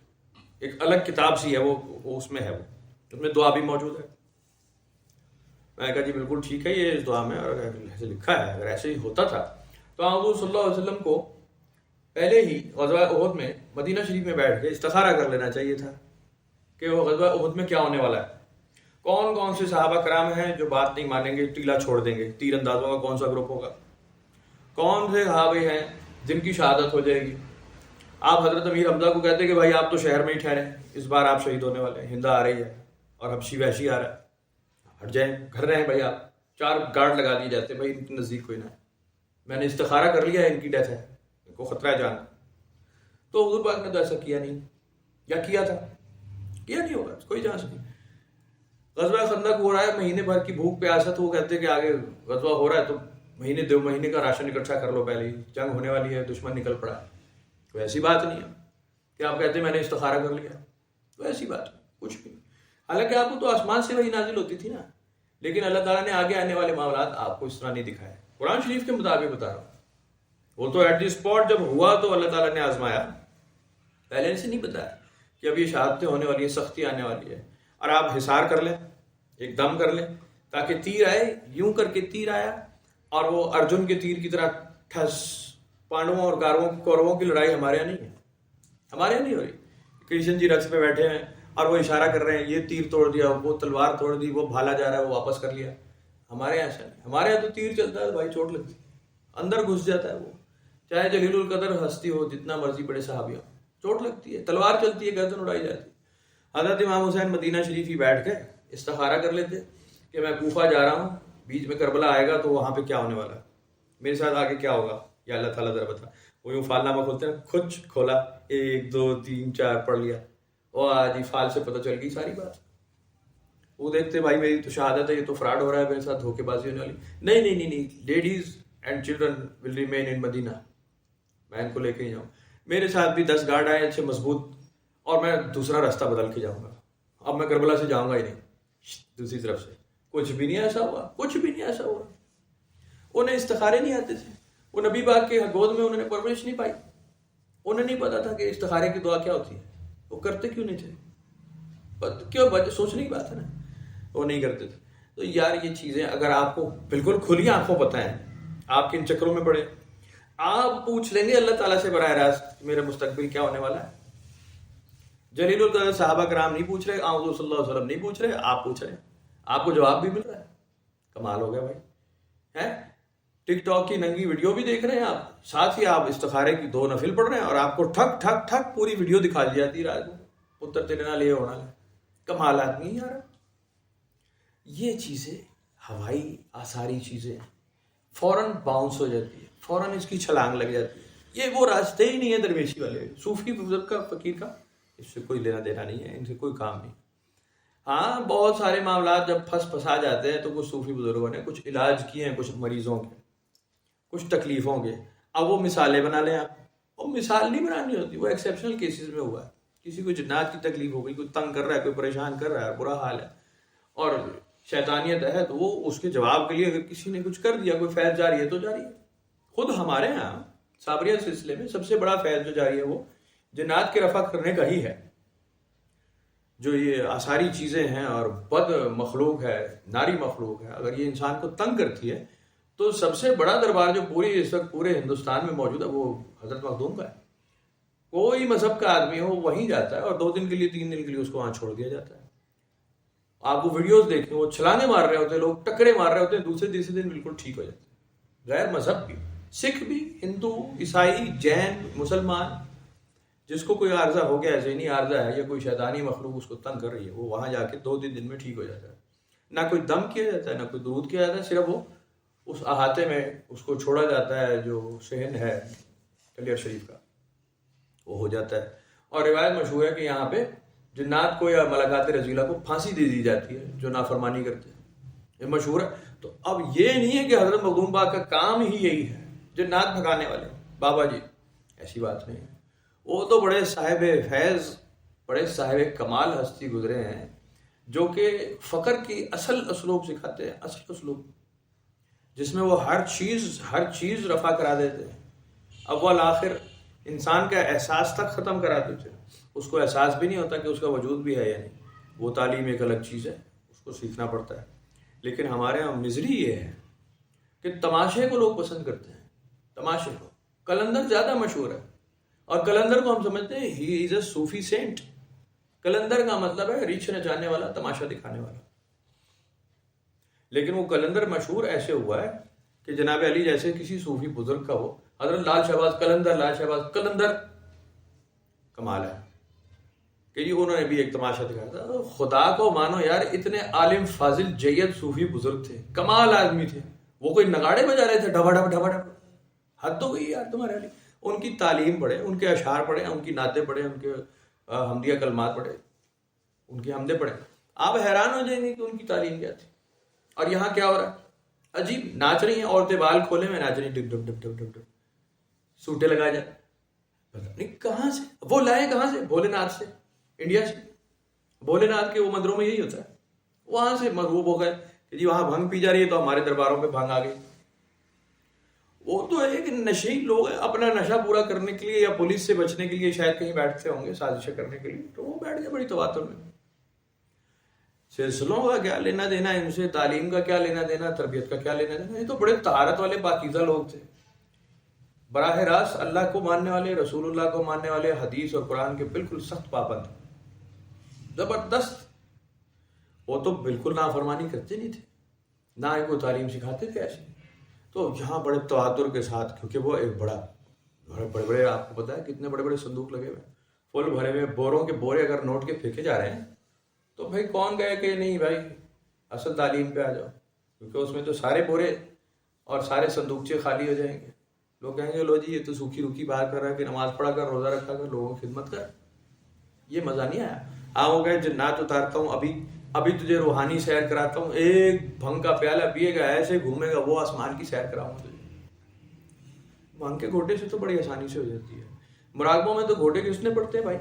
Speaker 1: ایک الگ کتاب سی ہے، وہ اس میں ہے، وہ اس میں دعا بھی موجود ہے۔ میں نے کہا جی بالکل ٹھیک ہے، یہ اس دعا میں اور ایسے لکھا ہے، اگر ایسے ہی ہوتا تھا تو حضور صلی اللہ علیہ وسلم کو پہلے ہی غزوہ احد میں مدینہ شریف میں بیٹھ کے استخارہ کر لینا چاہیے تھا کہ وہ غزوہ احد میں کیا ہونے والا ہے، کون کون سے صحابہ کرام ہیں جو بات نہیں مانیں گے، ٹیلا چھوڑ دیں گے، تیر اندازوں کا کون سا گروپ ہوگا، کون سے صحابے ہیں جن کی شہادت ہو جائے گی۔ آپ حضرت امیر حمزہ کو کہتے کہ بھائی آپ تو شہر میں ہی ٹھہرے، اس بار آپ شہید ہونے والے ہیں، ہندا آ رہی ہے اور حبشی وحشی آ رہا ہے، ہٹ جائیں، گھر رہیں بھائی۔ آپ 4 گارڈ لگا دیے جاتے، بھائی ان کے نزدیک کوئی نہ ہے، میں نے استخارہ کر لیا ہے، ان کی ڈیتھ ہے، ان کو خطرہ ہے جان۔ تو حضور پاک نے تو ایسا کیا نہیں، یا کیا تھا؟ کیا نہیں ہوگا، کوئی چانس نہیں۔ غزوہ خندق ہو رہا ہے، مہینے بھر کی بھوک پیاست، وہ کہتے کہ آگے غزوہ ہو رہا ہے تو مہینے 2 مہینے کا راشن اکٹھا کر لو، پہلے ہی جنگ ہونے والی ہے، دشمن نکل پڑا ہے۔ تو ایسی بات نہیں ہے کہ آپ کہتے ہیں میں نے استخارہ کر لیا، تو ایسی بات نہیں، کچھ بھی نہیں۔ حالانکہ آپ کو تو آسمان سے وہی نازل ہوتی تھی نا، لیکن اللہ تعالیٰ نے آگے آنے والے معاملات آپ کو اس طرح نہیں دکھائے، قرآن شریف کے مطابق بتا رہا ہوں۔ وہ تو ایٹ دی اسپاٹ جب ہوا تو اللہ تعالیٰ نے آزمایا، پہلے سے نہیں بتایا کہ اب یہ شہادتیں ہونے والی ہیں، سختی آنے والی ہے، اور آپ حصار کر لیں، ایک دم کر لیں تاکہ تیر آئے، یوں کر کے تیر آیا اور وہ ارجن کے تیر کی طرح ٹھس۔ پانڈووں اور کوروں کی لڑائی ہمارے یہاں نہیں ہے، ہمارے یہاں نہیں ہو رہی۔ کرشن جی رتھ پہ بیٹھے ہیں اور وہ اشارہ کر رہے ہیں، یہ تیر توڑ دیا، وہ تلوار توڑ دی، وہ بھالا جا رہا ہے، وہ واپس کر لیا۔ ہمارے یہاں ایسا نہیں، ہمارے یہاں تو تیر چلتا ہے بھائی، چوٹ لگتی، اندر گھس جاتا ہے وہ، چاہے جلیل القدر ہستی ہو، جتنا مرضی بڑے صحابی ہو، چوٹ لگتی ہے، تلوار چلتی ہے، گردن اڑائی جاتی ہے۔ حضرت امام حسین مدینہ شریف ہی بیٹھ کے استخارہ کر لیتے کہ میں کوفہ جا رہا ہوں، بیچ میں کربلا آئے گا تو وہاں پہ کیا ہونے والا ہے، میرے ساتھ آگے کیا ہوگا، یا اللہ تعالیٰ ذرا بتا۔ وہ یوں فال نامہ کھولتے ہیں، کھچ کھولا، 1 2 3 4 پڑھ لیا، اور آج ہی فال سے پتہ چل گئی ساری بات۔ وہ دیکھتے بھائی میری تو شہادت ہے، یہ تو فراڈ ہو رہا ہے میرے ساتھ، دھوکے بازی ہونے والی۔ نہیں، ladies and children will remain in Medina, میں ان کو لے کے ہی جاؤں۔ میرے ساتھ بھی 10 گارڈ آئے اچھے مضبوط، اور میں دوسرا راستہ بدل کے جاؤں گا، اب میں کربلا سے جاؤں گا ہی نہیں، دوسری طرف سے۔ کچھ بھی نہیں ایسا ہوا، کچھ بھی نہیں ایسا ہوا۔ انہیں استخارے نہیں آتے تھے، وہ نبی پاک کے گود میں انہوں نے پرورش نہیں پائی، انہیں نہیں پتا تھا کہ استخارے کی دعا کیا ہوتی ہے، وہ کرتے کیوں نہیں تھے؟ کیوں؟ سوچنے کی بات ہے نا، وہ نہیں کرتے تھے۔ تو یار یہ چیزیں اگر آپ کو بالکل کھلی آنکھوں پتہ ہیں، آپ کن چکروں میں پڑے، آپ پوچھ لیں گے اللہ تعالیٰ سے براہ راست میرا مستقبل کیا ہونے والا ہے. جلیل القدر صحابہ کرام نہیں پوچھ رہے, حضور صلی اللہ علیہ وسلم نہیں پوچھ رہے, آپ پوچھ رہے ہیں, آپ کو جواب بھی مل رہا ہے. کمال ہو گیا بھائی. ہے ٹک ٹاک کی ننگی ویڈیو بھی دیکھ رہے ہیں آپ, ساتھ ہی آپ استخارے کی 2 نفل پڑھ رہے ہیں, اور آپ کو ٹھک ٹھک ٹھک پوری ویڈیو دکھا دی جاتی ہے رات کو, پتر تیرے نال یہ ہونا ہے. کمال آدمی یار. یہ چیزیں ہوائی آثاری چیزیں فوراً باؤنس ہو جاتی ہے, فوراً اس کی چھلانگ لگ جاتی ہے. یہ وہ راستے ہی نہیں ہے درویشی والے, صوفی بزرگ کا, فقیر کا, اس سے کوئی لینا دینا نہیں ہے, ان سے کوئی کام نہیں. ہاں بہت سارے معاملات جب پھنسا جاتے ہیں تو کچھ صوفی بزرگوں نے کچھ علاج کیے ہیں کچھ مریضوں کے, کچھ تکلیفوں کے. اب وہ مثالیں بنا لیں آپ, وہ مثال نہیں بنانی ہوتی, وہ ایکسیپشنل کیسز میں ہوا ہے. کسی کو جنات کی تکلیف ہو گئی, کوئی تنگ کر رہا ہے, کوئی پریشان کر رہا ہے, برا حال ہے, اور شیطانیت ہے, تو وہ اس کے جواب کے لیے اگر کسی نے کچھ کر دیا, کوئی فیض جاری ہے تو جاری ہے. خود ہمارے ہاں صابریہ سلسلے میں سب سے بڑا فیض جو جاری ہے وہ جنات کے رفع کرنے کا ہی ہے. جو یہ آثاری چیزیں ہیں اور بد مخلوق ہے, ناری مخلوق ہے, اگر یہ انسان کو تنگ کرتی ہے تو سب سے بڑا دربار جو پوری اس وقت پورے ہندوستان میں موجود ہے وہ حضرت مخدوم کا ہے. کوئی مذہب کا آدمی ہو وہیں جاتا ہے, اور 2 دن کے لیے 3 دن کے لیے اس کو وہاں چھوڑ دیا جاتا ہے. آپ وہ ویڈیوز دیکھیں, وہ چھلانے مار رہے ہوتے ہیں, لوگ ٹکرے مار رہے ہوتے ہیں, دوسرے تیسرے دن بالکل ٹھیک ہو جاتے ہیں. غیر مذہب بھی, سکھ بھی, ہندو, عیسائی, جین, مسلمان, جس کو کوئی عارضہ ہو گیا ہے, ذہنی عارضہ ہے یا کوئی شیطانی مخلوق اس کو تنگ کر رہی ہے, وہ وہاں جا کے 2-3 دن میں ٹھیک ہو جاتا ہے. نہ کوئی دم کیا جاتا ہے, نہ کوئی درود کیا جاتا ہے, صرف وہ اس احاطے میں اس کو چھوڑا جاتا ہے جو صحن ہے کلیئر شریف کا, وہ ہو جاتا ہے. اور روایت مشہور ہے کہ یہاں پہ جنات کو یا ملکات رزیلہ کو پھانسی دے دی جاتی ہے جو نافرمانی کرتے ہیں, یہ مشہور ہے. تو اب یہ نہیں ہے کہ حضرت مخدوم پاک کا کام ہی یہی ہے جنات بھگانے والے بابا جی, ایسی بات نہیں ہے. وہ تو بڑے صاحب فیض, بڑے صاحب کمال ہستی گزرے ہیں جو کہ فقر کی اصل اسلوب سکھاتے ہیں, اصل اسلوب جس میں وہ ہر چیز رفع کرا دیتے ہیں, اول آخر انسان کا احساس تک ختم کرا دیتے ہیں. اس کو احساس بھی نہیں ہوتا کہ اس کا وجود بھی ہے یا نہیں. وہ تعلیم ایک الگ چیز ہے, اس کو سیکھنا پڑتا ہے. لیکن ہمارے یہاں مزری یہ ہے کہ تماشے کو لوگ پسند کرتے ہیں, تماشے کو. قلندر زیادہ مشہور ہے, اور قلندر کو ہم سمجھتے ہیں ہی از اے صوفی سینٹ. قلندر کا مطلب ہے ریچھ نچانے والا, تماشا دکھانے والا. لیکن وہ قلندر مشہور ایسے ہوا ہے کہ جناب علی جیسے کسی صوفی بزرگ کا ہو, حضرت لال شہباز قلندر, لال شہباز قلندر, کمال ہے کہ جی انہوں نے بھی ایک تماشا دکھایا تھا. خدا کو مانو یار, اتنے عالم فاضل جید صوفی بزرگ تھے, کمال آدمی تھے. وہ کوئی نگاڑے بجا رہے تھے, ڈھبا ڈھب ڈھبا ڈھب, حد ہو گئی یار تمہارے علی. ان کی تعلیم پڑھے, ان کے اشعار پڑھے, ان کی نعتیں پڑھے, ان کے حمدیہ کلمات پڑھے, ان کی حمدیں پڑھے, آپ حیران ہو جائیں گے کہ ان کی تعلیم کیا تھی. اور یہاں کیا ہو رہا ہے, عجیب ناچ رہی ہیں عورتیں, بال کھولے میں ناچ رہی ہیں, ڈب ڈب ڈب ڈب ڈب ڈب, سوٹے لگا جائے, پتہ نہیں کہاں سے وہ لائے, کہاں سے, بھولے ناتھ سے, انڈیا سے. بھولے ناتھ کے وہ مندروں میں یہی ہوتا ہے, وہاں سے مرغوب ہو گئے کہ جی وہاں بھنگ پی جا رہی ہے تو ہمارے درباروں پہ بھنگ آ گئی. وہ تو ہے کہ نشئی لوگ ہیں, اپنا نشہ پورا کرنے کے لیے یا پولیس سے بچنے کے لیے شاید کہیں بیٹھتے ہوں گے سازشیں کرنے کے لیے, تو وہ بیٹھ گئے بڑی تواتر میں. سلسلوں کا کیا لینا دینا ان سے, تعلیم کا کیا لینا دینا, تربیت کا کیا لینا دینا. یہ تو بڑے طہارت والے پاکیزہ لوگ تھے, براہ راست اللہ کو ماننے والے, رسول اللہ کو ماننے والے, حدیث اور قرآن کے بالکل سخت پابند, زبردست. وہ تو بالکل نافرمانی کرتے نہیں تھے, نہ ان کو تعلیم سکھاتے تھے ایسے. تو یہاں بڑے تواتر کے ساتھ, کیونکہ وہ ایک بڑے بڑے آپ کو پتا ہے کتنے بڑے بڑے صندوق لگے ہوئے, فل بھرے ہوئے بوروں کے بورے اگر نوٹ کے پھینکے جا رہے ہیں تو بھائی کون کہے کہ نہیں بھائی اصل تعلیم پہ آ جاؤ, کیونکہ اس میں تو سارے بورے اور سارے صندوقچے خالی ہو جائیں گے. لوگ کہیں گے لو جی یہ تو سوکھی روکی بات کر رہا ہے کہ نماز پڑھا کر, روزہ رکھا کر, لوگوں کی خدمت کر. یہ مزہ نہیں آیا. ہو گئے جنات اتارتا ہوں, ابھی تجھے روحانی سیر کراتا ہوں, ایک بھنگ کا پیالہ پیے گا, ایسے گھومے گا, وہ آسمان کی سیر کراؤں گا تجھے. بھنگ کے گھوٹے سے تو بڑی آسانی سے ہو جاتی ہے. مراقبوں میں تو گھوٹے کس نے پڑتے ہیں بھائی,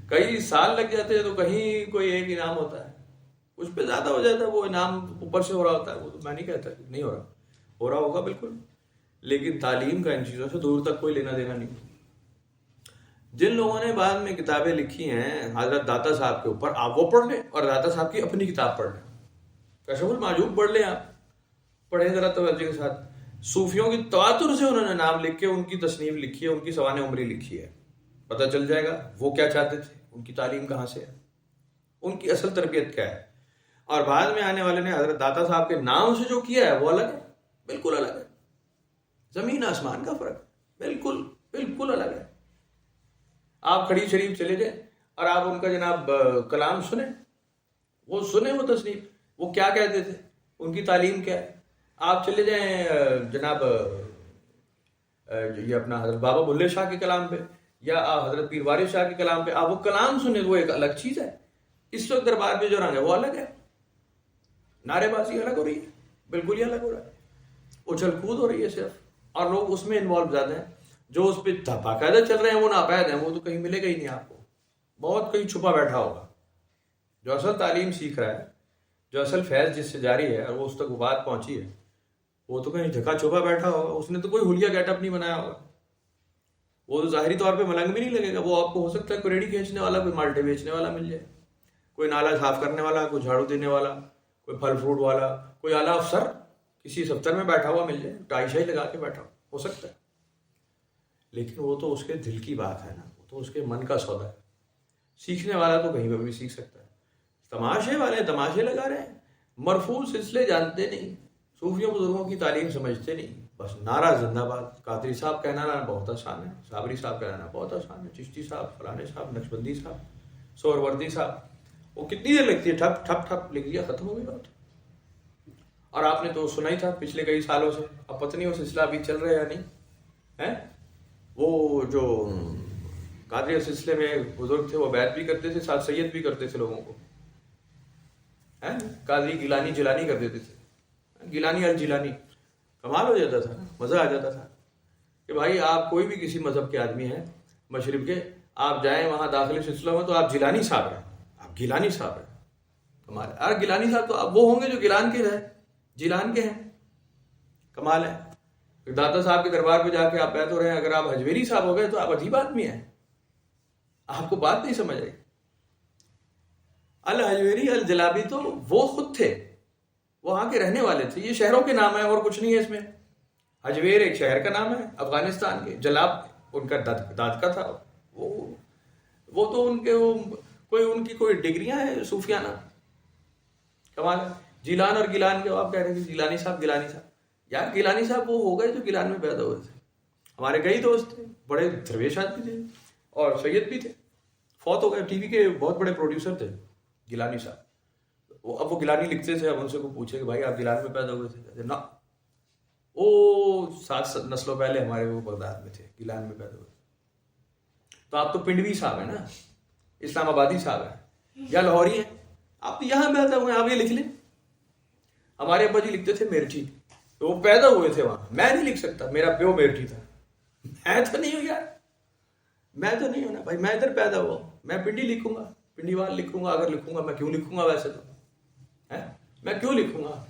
Speaker 1: کئی سال لگ جاتے ہیں, تو کہیں کوئی ایک انعام ہوتا ہے, اس پہ زیادہ ہو جاتا ہے, وہ انعام اوپر سے ہو رہا ہوتا ہے. وہ تو میں نہیں کہتا نہیں ہو رہا ہوگا بالکل, لیکن تعلیم کا ان چیزوں سے دور تک کوئی لینا دینا نہیں. جن لوگوں نے بعد میں کتابیں لکھی ہیں حضرت داتا صاحب کے اوپر, آپ وہ پڑھ لیں, اور داتا صاحب کی اپنی کتاب پڑھ لیں, کشف المحجوب پڑھ لیں, آپ پڑھیں ذرا توجہ کے ساتھ. صوفیوں کی تواتر سے انہوں نے نام لکھ کے ان کی تصنیف لکھی ہے, ان کی سوانح عمری لکھی ہے. پتہ چل جائے گا وہ کیا چاہتے تھے, ان کی تعلیم کہاں سے ہے, ان کی اصل تربیت کیا ہے. اور بعد میں آنے والے نے حضرت داتا صاحب کے نام سے جو کیا ہے وہ الگ ہے, بالکل الگ ہے, زمین آسمان کا فرق, بالکل بالکل الگ ہے. آپ کھڑی شریف چلے جائیں اور آپ ان کا جناب کلام سنیں, وہ سنیں وہ تصنیف, وہ کیا کہتے تھے, ان کی تعلیم کیا ہے. آپ چلے جائیں جناب یہ اپنا حضرت بابا بلے شاہ کے کلام پہ یا حضرت پیر وارث شاہ کے کلام پہ, آپ وہ کلام سنیں, وہ ایک الگ چیز ہے. اس وقت دربار پہ جو رنگ ہے وہ الگ ہے, نعرے بازی الگ ہو رہی ہے, بالکل ہی الگ ہو رہا ہے, اچھل کود ہو رہی ہے صرف, اور لوگ اس میں انوالو زیادہ ہیں. جو اس پہ باقاعدہ چل رہے ہیں وہ ناپید ہیں, وہ تو کہیں ملے گا ہی نہیں آپ کو, بہت کہیں چھپا بیٹھا ہوگا. جو اصل تعلیم سیکھ رہا ہے, جو اصل فیض جس سے جاری ہے اور وہ اس تک وہ بات پہنچی ہے, وہ تو کہیں جھکا چھپا بیٹھا ہوگا. اس نے تو کوئی حلیہ گیٹ اپ نہیں بنایا ہوگا, وہ تو ظاہری طور پہ ملنگ بھی نہیں لگے گا. وہ آپ کو ہو سکتا ہے کوئی ریڑھی کھینچنے والا, کوئی مالٹے بیچنے والا مل جائے, کوئی نالا صاف کرنے والا, کوئی جھاڑو دینے والا, کوئی پھل فروٹ والا, کوئی اعلیٰ افسر کسی دفتر میں بیٹھا ہوا مل جائے, ٹائی شائی لگا کے بیٹھا ہو سکتا ہے. لیکن وہ تو اس کے دل کی بات ہے نا, وہ تو اس کے من کا سودا ہے. سیکھنے والا تو کہیں پہ بھی سیکھ سکتا ہے. تماشے والے تماشے لگا رہے ہیں, مرفوع سلسلے جانتے نہیں, صوفیوں بزرگوں کی تعلیم سمجھتے نہیں, بس نعرہ زندہ باد. قادری صاحب کہنا بہت آسان ہے, صابری صاحب کہنا بہت آسان ہے, چشتی صاحب, فلانے صاحب, نقشبندی صاحب, سہروردی صاحب, وہ کتنی دیر لگتی ہے, ٹھپ ٹھپ ٹھپ لکھ لیا, ختم ہو گئی بات. اور آپ نے تو سنا ہی تھا پچھلے کئی سالوں سے, اب پتہ نہیں وہ سلسلہ ابھی چل رہا ہے یا نہیں ہے. وہ جو قادری سلسلے میں بزرگ تھے وہ بیعت بھی کرتے تھے, ساتھ سید بھی کرتے تھے لوگوں کو. قادری گیلانی جیلانی کر دیتے تھے, گیلانی الجیلانی. کمال ہو جاتا تھا, مزہ آ جاتا تھا کہ بھائی آپ کوئی بھی کسی مذہب کے آدمی ہیں مشرق کے, آپ جائیں وہاں داخلی سلسلوں میں تو آپ جیلانی صاحب ہیں, آپ گیلانی صاحب ہیں. کمال ہے. اور گیلانی صاحب تو اب وہ ہوں گے جو گیلان کے ہیں, جیلان کے ہیں. کمال ہے. داتا صاحب کے دربار پہ جا کے آپ بیعت ہو رہے ہیں, اگر آپ حجویری صاحب ہو گئے تو آپ عجیب آدمی ہیں, آپ کو بات نہیں سمجھ آئی. الحجویری الجلابی تو وہ خود تھے, وہاں کے رہنے والے تھے. یہ شہروں کے نام ہے اور کچھ نہیں ہے اس میں. حجویر ایک شہر کا نام ہے افغانستان کے, جلاب ان کا داد کا تھا. وہ تو ان کے کوئی ان کی کوئی ڈگریاں ہیں صوفیانہ. کمال ہے. جیلان اور گیلان کے آپ کہہ رہے ہیں جیلانی صاحب گیلانی صاحب, یار گیلانی صاحب وہ ہو گئے جو گیلان میں پیدا ہوئے تھے. ہمارے کئی دوست تھے, بڑے درویش آدمی تھے اور سید بھی تھے, فوت ہو گئے. ٹی وی کے بہت بڑے پروڈیوسر تھے گیلانی صاحب. اب وہ گیلانی لکھتے تھے, اب ان سے کو پوچھے کہ بھائی آپ گیلان میں پیدا ہوئے تھے, نا وہ 7 نسلوں پہلے ہمارے وہ بغداد میں تھے, گیلان میں پیدا ہوئے. تو آپ تو پنڈوی صاحب ہیں نا, اسلام آبادی صاحب ہیں یا لاہوری ہیں, آپ یہاں پیدا ہوئے, آپ یہ لکھ لیں. ہمارے ابا جی لکھتے تھے میرٹھی, تو وہ پیدا ہوئے تھے وہاں. میں نہیں لکھ سکتا, میرا پیو میرٹھی تھا, میں تو نہیں ہوں یار, میں تو نہیں ہوں نا بھائی, میں ادھر پیدا ہوا. میں پنڈی لکھوں گا, پنڈی وال لکھوں گا. اگر لکھوں گا, میں کیوں لکھوں گا ویسے تو, میں کیوں لکھوں گا,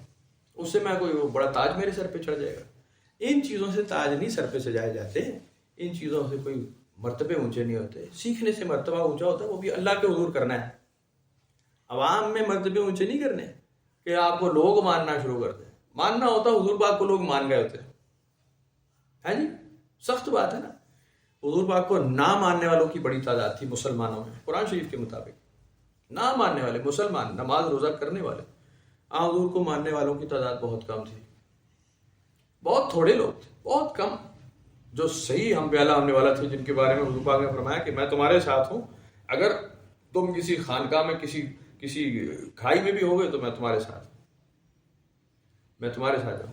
Speaker 1: اس سے میں کوئی وہ بڑا تاج میرے سر پہ چڑھ جائے گا. ان چیزوں سے تاج نہیں سر پہ سجائے جاتے, ان چیزوں سے کوئی مرتبے اونچے نہیں ہوتے. سیکھنے سے مرتبہ اونچا ہوتا ہے, وہ بھی اللہ کے حضور کرنا ہے. عوام میں مرتبے اونچے نہیں کرنے کہ آپ کو لوگ ماننا شروع کر دیں. ماننا ہوتا حضور پاک کو لوگ مان گئے ہوتے ہیں جی, سخت بات ہے نا. حضور پاک کو نہ ماننے والوں کی بڑی تعداد تھی مسلمانوں میں. قرآن شریف کے مطابق نہ ماننے والے مسلمان, نماز روزہ کرنے والے, حضور کو ماننے والوں کی تعداد بہت کم تھی. بہت تھوڑے لوگ تھے, بہت کم, جو صحیح ہم پیالہ ہونے والا تھے, جن کے بارے میں حضور پاک نے فرمایا کہ میں تمہارے ساتھ ہوں, اگر تم کسی خانقاہ میں کسی کھائی میں بھی ہوگے تو میں تمہارے ساتھ ہوں, میں تمہارے ساتھ ہوں.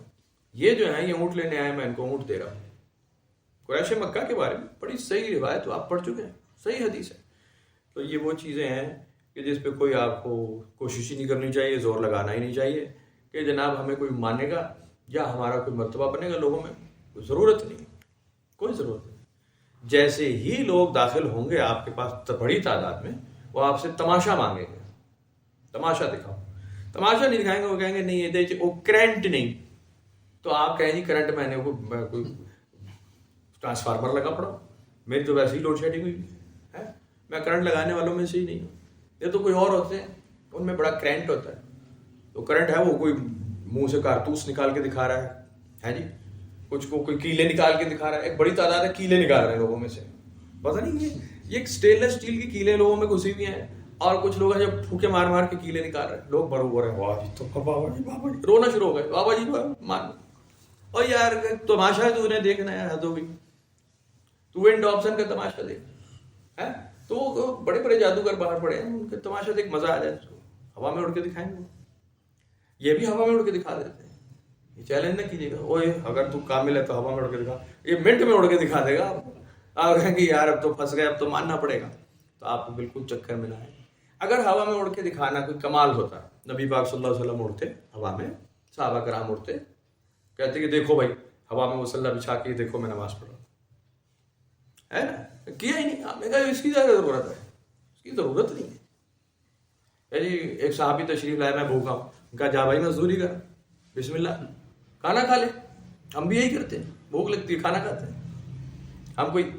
Speaker 1: یہ جو ہیں یہ اونٹ لینے آئے, میں ان کو اونٹ دے رہا ہوں. قریش مکہ کے بارے میں بڑی صحیح روایت آپ پڑھ چکے ہیں, صحیح حدیث ہے. تو یہ وہ چیزیں ہیں کہ جس پہ کوئی آپ کو کوشش ہی نہیں کرنی چاہیے, زور لگانا ہی نہیں چاہیے کہ جناب ہمیں کوئی مانے گا یا ہمارا کوئی مرتبہ بنے گا لوگوں میں. کوئی ضرورت نہیں, کوئی ضرورت نہیں. جیسے ہی لوگ داخل ہوں گے آپ کے پاس بڑی تعداد میں, وہ آپ سے تماشا مانگیں گے, تماشا دکھاؤ. تماشا نہیں دکھائیں گے, وہ کہیں گے نہیں یہ وہ کرنٹ نہیں, تو آپ کہیں جی کرنٹ میں نے کوئی ٹرانسفارمر لگا پڑا, میری تو ویسے ہی لوڈ شیڈنگ ہوئی ہے, میں کرنٹ لگانے والوں میں سے ہی نہیں ہوں. یہ تو کوئی اور ہوتے ہیں, ان میں بڑا کرنٹ ہوتا ہے. تو کرنٹ ہے وہ کوئی منہ سے کارتوس نکال کے دکھا رہا ہے جی, کچھ کو کوئی کیلے نکال کے دکھا رہا ہے، ایک بڑی تعداد ہے کیلے نکال رہے ہیں لوگوں میں سے، پتہ نہیں یہ ایک اسٹینلیس اسٹیل کی کیلے لوگوں میں گھسی ہوئی ہیں، اور کچھ لوگ ہیں جو پھوکے مار مار کے کیلے نکال رہے ہیں، لوگ بڑے ہو رہے ہیں، واہ جی تو بابا جی رونا شروع ہو گئے، بابا جی مان، اور یار تماشا تو انہیں دیکھنا ہے، حد ہو گئی، تو ونڈ آپشن کا تماشا دیکھ ہے، تو بڑے بڑے جادوگر باہر پڑے ہیں، ان کے تماشا دیکھ مزہ آ جائے، ہوا میں اڑ کے دکھائیں گے، یہ بھی ہوا میں اڑ کے دکھا دیتے ہیں، یہ چیلنج نہ کیجیے گا، اوے اگر تو کامل ہے تو ہوا میں اڑ کے دکھا، یہ منٹ میں اڑ کے دکھا دے گا، آپ کہیں گے یار اب تو پھنس گئے، اب تو ماننا پڑے گا، تو آپ کو بالکل چکر میں لائیں۔ اگر ہوا میں اڑ کے دکھانا کوئی کمال ہوتا، نبی پاک صلی اللہ علیہ وسلم اڑتے ہوا میں، صحابہ کرام اڑتے، کہتے کہ دیکھو بھائی ہوا میں مصلی بچھا کے دیکھو میں نماز پڑھ رہا ہوں، ہے نا، کیا ہی نہیں، آپ نے کہا اس کی زیادہ ضرورت ہے، اس کی ضرورت نہیں ہے۔ جی ایک صحابی تشریف لائے، میں بھوکا ہوں، کہا جا بھائی مزدوری کر، بسم اللہ کھانا کھا لے، ہم بھی یہی کرتے ہیں، بھوک لگتی ہے کھانا کھاتے ہیں، ہم کوئی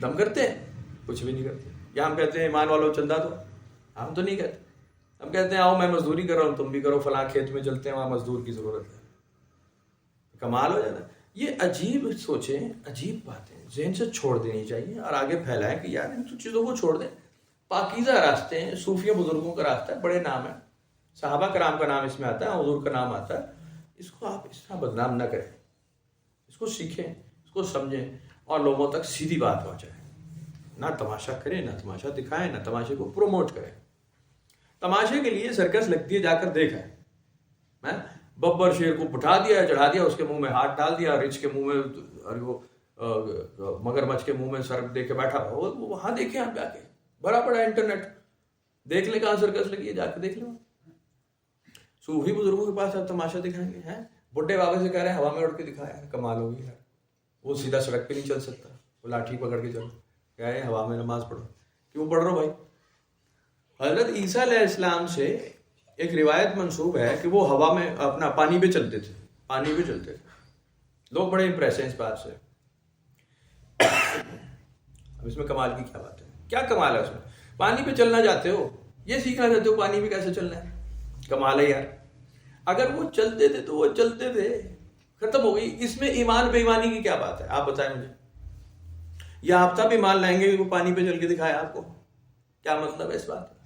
Speaker 1: دم کرتے ہیں، کچھ بھی نہیں کرتے، یا ہم کہتے ہیں ایمان والوں چندہ دو، ہم تو نہیں کہتے، ہم کہتے ہیں آؤ میں مزدوری کر رہا ہوں تم بھی کرو، فلاں کھیت میں چلتے ہیں وہاں مزدور کی ضرورت ہے، کمال ہو جاتا ہے۔ یہ عجیب سوچیں، عجیب باتیں ذہن سے چھوڑ دینی چاہیے اور آگے پھیلائیں کہ یار ان چیزوں کو چھوڑ دیں، پاکیزہ راستے ہیں، صوفیہ بزرگوں کا راستہ ہے، بڑے نام ہیں، صحابہ کرام کا نام اس میں آتا ہے، حضور کا نام آتا ہے، اس کو آپ اس طرح بدنام نہ کریں، اس کو سیکھیں، اس کو سمجھیں اور لوگوں تک سیدھی بات پہنچائیں، نہ تماشا کریں، نہ تماشا دکھائیں، نہ تماشے کو پروموٹ کریں۔ تماشے کے لیے سرکس لگتی ہے، جا کر دیکھیں، میں ببر شیر کو بٹھا دیا، چڑھا دیا، اس کے منہ میں ہاتھ ڈال دیا، رچ کے منہ میں، وہ مگرمچھ کے منہ میں سر دے کے بیٹھا، وہاں دیکھیں آپ جا کے، بڑا بڑا انٹرنیٹ دیکھ لیں کہاں سرکس لگی ہے، جا کے دیکھ لیں۔ صوفی بزرگوں کے پاس آپ تماشا دکھائیں گے، ہیں بڈھے بابے سے کہہ رہے ہیں ہوا میں اڑ کے دکھایا، کمال ہوگی یار، وہ سیدھا سڑک پہ نہیں چل سکتا، وہ لاٹھی پکڑ کے چلو، کہہ رہے ہیں ہوا میں نماز پڑھو، کیوں پڑھ رہا ہو بھائی؟ حضرت عیسیٰ علیہ السلام سے ایک روایت منسوب ہے کہ وہ ہوا میں اپنا پانی پہ چلتے تھے، پانی پہ چلتے تھے، لوگ بڑے امپریس ہیں اس بات سے۔ اب اس میں کمال کی کیا بات ہے؟ کیا کمال ہے اس میں؟ پانی پہ چلنا چاہتے ہو، یہ سیکھنا چاہتے ہو پانی پہ کیسے چلنا ہے، کمال ہے یار۔ اگر وہ چلتے تھے تو وہ چلتے تھے، ختم ہو گئی، اس میں ایمان بے ایمانی کی کیا بات ہے؟ آپ بتائیں مجھے، یا آپ تب ایمان لائیں گے کہ وہ پانی پہ چل کے دکھایا آپ کو؟ کیا مطلب ہے اس بات کا؟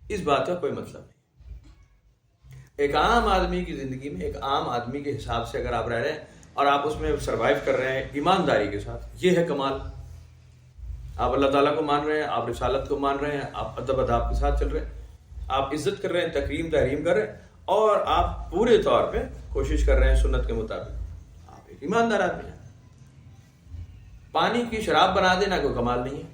Speaker 1: اس بات کا کوئی مطلب نہیں۔ ایک عام آدمی کی زندگی میں، ایک عام آدمی کے حساب سے اگر آپ رہ رہے ہیں اور آپ اس میں سروائیو کر رہے ہیں ایمانداری کے ساتھ، یہ ہے کمال۔ آپ اللہ تعالیٰ کو مان رہے ہیں، آپ رسالت کو مان رہے ہیں، آپ ادب اداب کے ساتھ چل رہے ہیں، آپ عزت کر رہے ہیں، تکریم تحریم کر رہے ہیں، اور آپ پورے طور پہ کوشش کر رہے ہیں سنت کے مطابق، آپ ایک ایماندار آدمی ہیں۔ پانی کی شراب بنا دینا کوئی کمال نہیں ہے،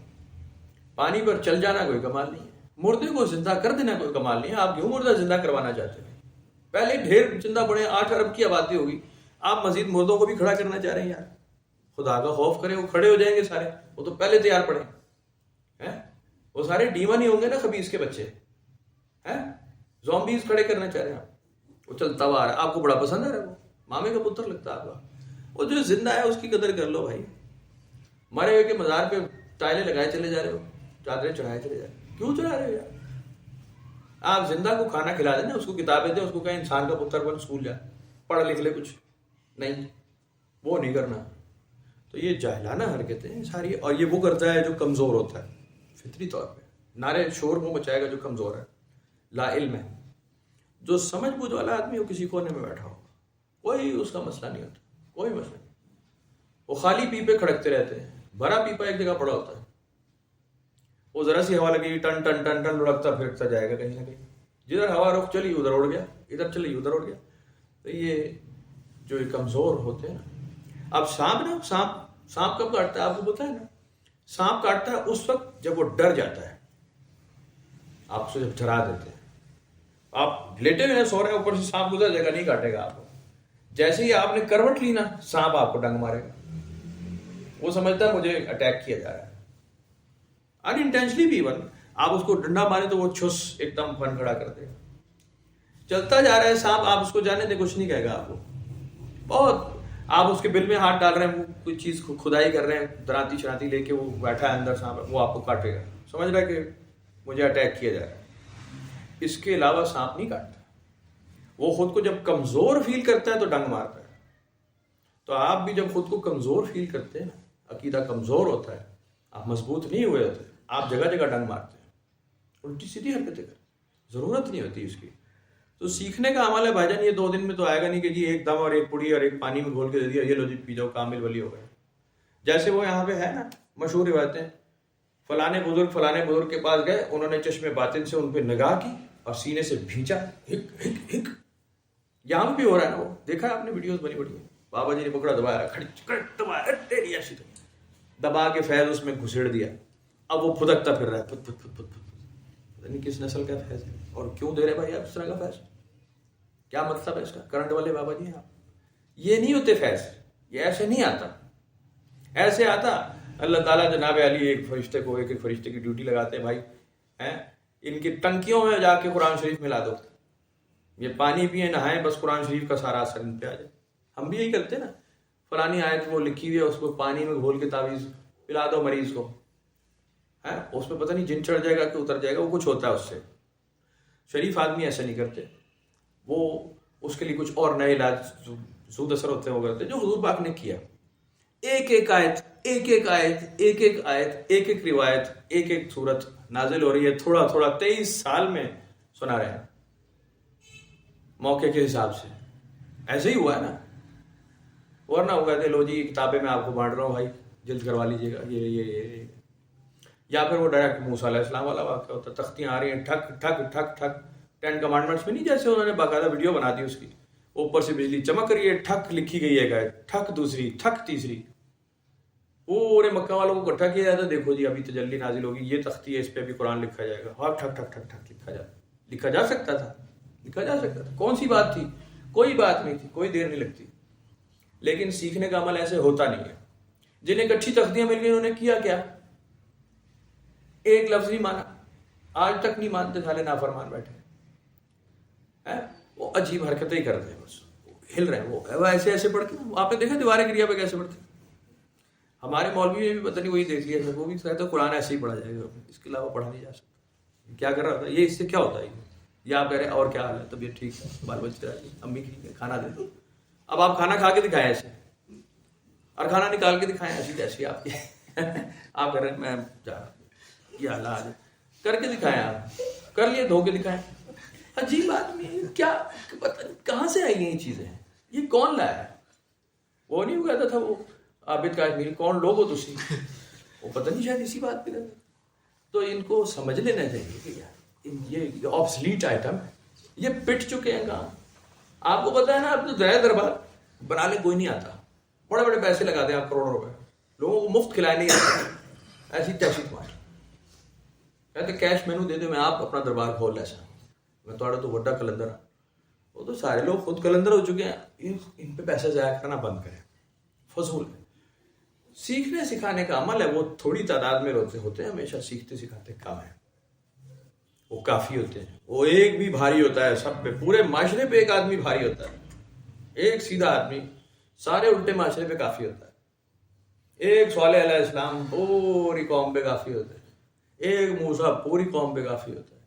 Speaker 1: پانی پر چل جانا کوئی کمال نہیں ہے، مردے کو زندہ کر دینا کوئی کمال نہیں ہے۔ آپ کیوں مردہ زندہ کروانا چاہتے ہیں؟ پہلے ڈھیر زندہ پڑے، 8 ارب کی آبادی ہوگی، آپ مزید مردوں کو بھی کھڑا کرنا چاہ رہے ہیں؟ یار خدا کا خوف کریں، وہ کھڑے ہو جائیں گے سارے، وہ تو پہلے تیار پڑے ہیں، وہ سارے ڈیمن ہی ہوں گے نا، خبیث کے بچے ہیں، زومبیز کھڑے کرنا چاہ رہے ہیں آپ۔ وہ چلتا ہوا آ رہا ہے، آپ کو بڑا پسند ہے، وہ مامے کا پتر لگتا ہے آپ کا، وہ جو زندہ ہے اس کی قدر کر لو بھائی۔ مرے ہوئے کے مزار پہ ٹائلیں لگائے چلے جا رہے ہو، چادریں چڑھائے چلے جا رہے ہو، کیوں چڑھا رہے ہو یار؟ آپ زندہ کو کھانا کھلا دیں نا، اس کو کتابیں دیں، اس کو کہیں انسان کا پتر بن، اسکول جا پڑھ لکھ لے، کچھ نہیں، وہ نہیں کرنا۔ تو یہ جاہلانہ حرکتیں ہیں ساری، اور یہ وہ کرتا ہے جو کمزور ہوتا ہے فطری طور پہ، نعرے شور وہ مچائے گا جو کمزور ہے، لا علم ہے۔ جو سمجھ بوجھ والا آدمی وہ کسی کونے میں بیٹھا ہوگا، کوئی اس کا مسئلہ نہیں ہوتا، کوئی مسئلہ نہیں، وہ خالی پیپے کھڑکتے رہتے ہیں، بھرا پیپا ایک جگہ پڑا ہوتا ہے، وہ ذرا سی ہوا لگی ٹن ٹن ٹن ٹن لڑکتا پھرتا جائے گا کہیں نہ کہیں، جدھر ہوا رخ چلی ادھر اڑ گیا، ادھر چلی ادھر اڑ گیا۔ تو یہ جو کمزور ہوتے ہیں نا، اب سانپ کب کاٹتا ہے آپ کو پتا ہے نا؟ سانپ کاٹتا ہے اس وقت جب وہ ڈر جاتا ہے، آپ سے جب ڈرا دیتے ہیں، آپ لیٹے ہوئے سو رہے ہیں، اوپر سے سانپ گزر جائے گا، نہیں کاٹے گا آپ کو، جیسے ہی آپ نے کروٹ لی نا، سانپ آپ کو ڈنگ مارے گا، وہ سمجھتا ہے مجھے اٹیک کیا جا رہا ہے، ان انٹینشنلی بھی، ایون آپ اس کو ڈنڈا مارے تو وہ چھس ایک دم فن کھڑا کر دے گا، چلتا جا رہا ہے سانپ، آپ اس کو جانے دیں، کچھ نہیں کہے گا آپ کو، بہت آپ اس کے بل میں ہاتھ ڈال رہے ہیں، کوئی چیز کھدائی کر رہے ہیں، دراتی شراتی لے کے وہ بیٹھا ہے اندر سانپ، وہ آپ کو کاٹے گا، سمجھ رہا ہے کہ مجھے اٹیک کیا جا رہا ہے۔ اس کے علاوہ سانپ نہیں کاٹتا، وہ خود کو جب کمزور فیل کرتا ہے تو ڈنگ مارتا ہے، تو آپ بھی جب خود کو کمزور فیل کرتے ہیں نا، عقیدہ کمزور ہوتا ہے، آپ مضبوط نہیں ہوئے ہوتے، آپ جگہ جگہ ڈنگ مارتے ہیں، الٹی سیدھی حرکتیں کریں، ضرورت نہیں ہوتی اس کی. تو سیکھنے کا عمل ہے بھائی جان. یہ 2 دن میں تو آئے گا نہیں کہ جی ایک دم اور ایک پڑی اور ایک پانی میں گھول کے دے دیا، یہ لو جی پی جاؤ کامل ولی ہو گئے. جیسے وہ یہاں پہ ہے نا مشہور روایتیں، فلانے بزرگ کے پاس گئے، انہوں نے چشم باطن سے ان پہ نگاہ کی اور سینے سے بھینچا، ہک ہک ہک. یہاں بھی ہو رہا ہے نا، وہ دیکھا آپ نے ویڈیوز بنی بڑی، بابا جی نے پکڑا دبایا، دبا کے فیض اس میں گھسیڑ دیا. اب وہ پھدکتا پھر رہا ہے، پھت پھت پھت پھت پھت. پتہ نہیں کس نسل کا فیض ہے اور کیوں دے رہے بھائی آپ اس طرح کا فیض؟ کیا مطلب ہے اس کا؟ کرنٹ والے بابا جی ہیں آپ. یہ نہیں ہوتے فیض، یہ ایسے نہیں آتا. ایسے آتا اللہ تعالیٰ جناب علی ایک فرشتے کو ایک فرشتے کی ڈیوٹی لگاتے ہیں، بھائی ان کی ٹنکیوں میں جا کے قرآن شریف ملا دو، یہ پانی پیئے نہائیں، بس قرآن شریف کا سارا اثر ان پہ آ جائے. ہم بھی یہی کرتے ہیں نا، فلانی آیت وہ لکھی ہوئی ہے، اس کو پانی میں گھول کے تعویذ پلا دو مریض کو، اس پہ پتہ نہیں جن چڑھ جائے گا کہ اتر جائے گا، وہ کچھ ہوتا ہے اس سے. شریف آدمی ایسا نہیں کرتے، وہ اس کے لیے کچھ اور نئے علاج سود اثر ہوتے ہیں وہ کرتے جو حضور پاک نے کیا. ایک ایک آیت ایک ایک آیت ایک ایک آیت ایک ایک روایت ایک ایک صورت نازل ہو رہی ہے، تھوڑا تھوڑا 23 سال میں سنا رہے ہیں موقع کے حساب سے. ایسے ہی ہوا ہے نا، ورنہ وہ کہتے لو جی کتابیں میں آپ کو بانٹ رہا ہوں بھائی جلد کروا لیجیے گا یہ. یا پھر وہ ڈائریکٹ موسیٰ علیہ السلام والا واقعہ ہوتا ہے، تختیاں آ رہی ہیں ٹھک ٹھک ٹھک ٹھک. 10 کمانڈمنٹس میں نہیں جیسے انہوں نے باقاعدہ ویڈیو بنا دی اس کی، اوپر سے بجلی چمک رہی ہے، ٹھک لکھی گئی ہے، ٹھک دوسری، ٹھک تیسری. پورے مکہ والوں کو اکٹھا کیا جاتا، دیکھو جی ابھی تجلی نازل ہوگی، یہ تختی ہے، اس پہ بھی قرآن لکھا جائے گا. ہاں ٹھک ٹھک ٹھک ٹھک لکھا جا سکتا تھا، لکھا جا سکتا تھا. کون سی بات تھی؟ کوئی بات نہیں تھی، کوئی دیر نہیں لگتی. لیکن سیکھنے کا عمل ایسے ہوتا نہیں ہے. جنہیں کچھی تختیاں مل گئی انہوں نے کیا کیا؟ ایک لفظ نہیں مانا، آج تک نہیں مانتے، سالے نافرمان بیٹھے، وہ عجیب حرکتیں ہی کر رہے ہیں، بس ہل رہے ہیں. وہ ایسے ایسے پڑھ کے آپ نے دیکھا دیوارے گریا پہ کیسے پڑھتے؟ ہمارے مولوی نے بھی پتہ نہیں وہی دیکھ لیا، وہ بھی کہتا قرآن ایسے ہی پڑھا جائے گا، اس کے علاوہ پڑھا نہیں جا سکتا. کیا کر رہا تھا یہ؟ اس سے کیا ہوتا ہے یہ آپ کہہ رہے ہیں اور کیا حال ہے، طبیعت ٹھیک ہے، بال بچے راضی، امی ٹھیک ہے، کھانا دے دو. اب آپ کھانا کھا کے دکھائیں ایسے، اور کھانا نکال کے دکھائیں ایسی جیسی آپ کی آپ کہہ رہے ہیں میں جا رہا ہوں، یہ حال آج کر کے دکھائیں، آپ کر لیے، دھو کے دکھائیں. عجیب آدمی، کیا پتہ کہاں سے آئی ہیں یہ چیزیں، یہ کون لایا ہے؟ وہ نہیں وہ کہتا تھا وہ عابد کاشمیری، کون لوگ ہو تسی، وہ پتہ نہیں شاید اسی بات پہ رہتے. تو ان کو سمجھ لینا چاہیے کہ یار یہ آبسلیٹ آئٹم ہے، یہ پٹ چکے ہیں کام. آپ کو پتا ہے نا، آپ تو دریا دربار بنا لے کوئی نہیں آتا، بڑے بڑے پیسے لگا دیں آپ کروڑوں روپے، لوگوں کو مفت کھلائے نہیں آتا، ایسی تیسی تمہاری. کہتے کیش مینو دے دے، میں آپ اپنا دربار کھول ایسا، میں تھوڑا تو بڑا کلندر ہوں. وہ تو سارے لوگ خود کلندر ہو چکے ہیں، ان پہ پیسہ ضائع کرنا بند کریں، فضول ہے. سیکھنے سکھانے کا عمل ہے، وہ تھوڑی تعداد میں ہوتے ہیں، ہمیشہ سیکھتے سکھاتے کم ہیں، وہ کافی ہوتے ہیں. وہ ایک بھی بھاری ہوتا ہے سب پہ، پورے معاشرے پہ ایک آدمی بھاری ہوتا ہے، ایک سیدھا آدمی سارے الٹے معاشرے پہ کافی ہوتا ہے. ایک صالح علیہ السلام پوری قوم پہ کافی ہوتا ہے، ایک موسیٰ پوری قوم پہ کافی ہوتا ہے.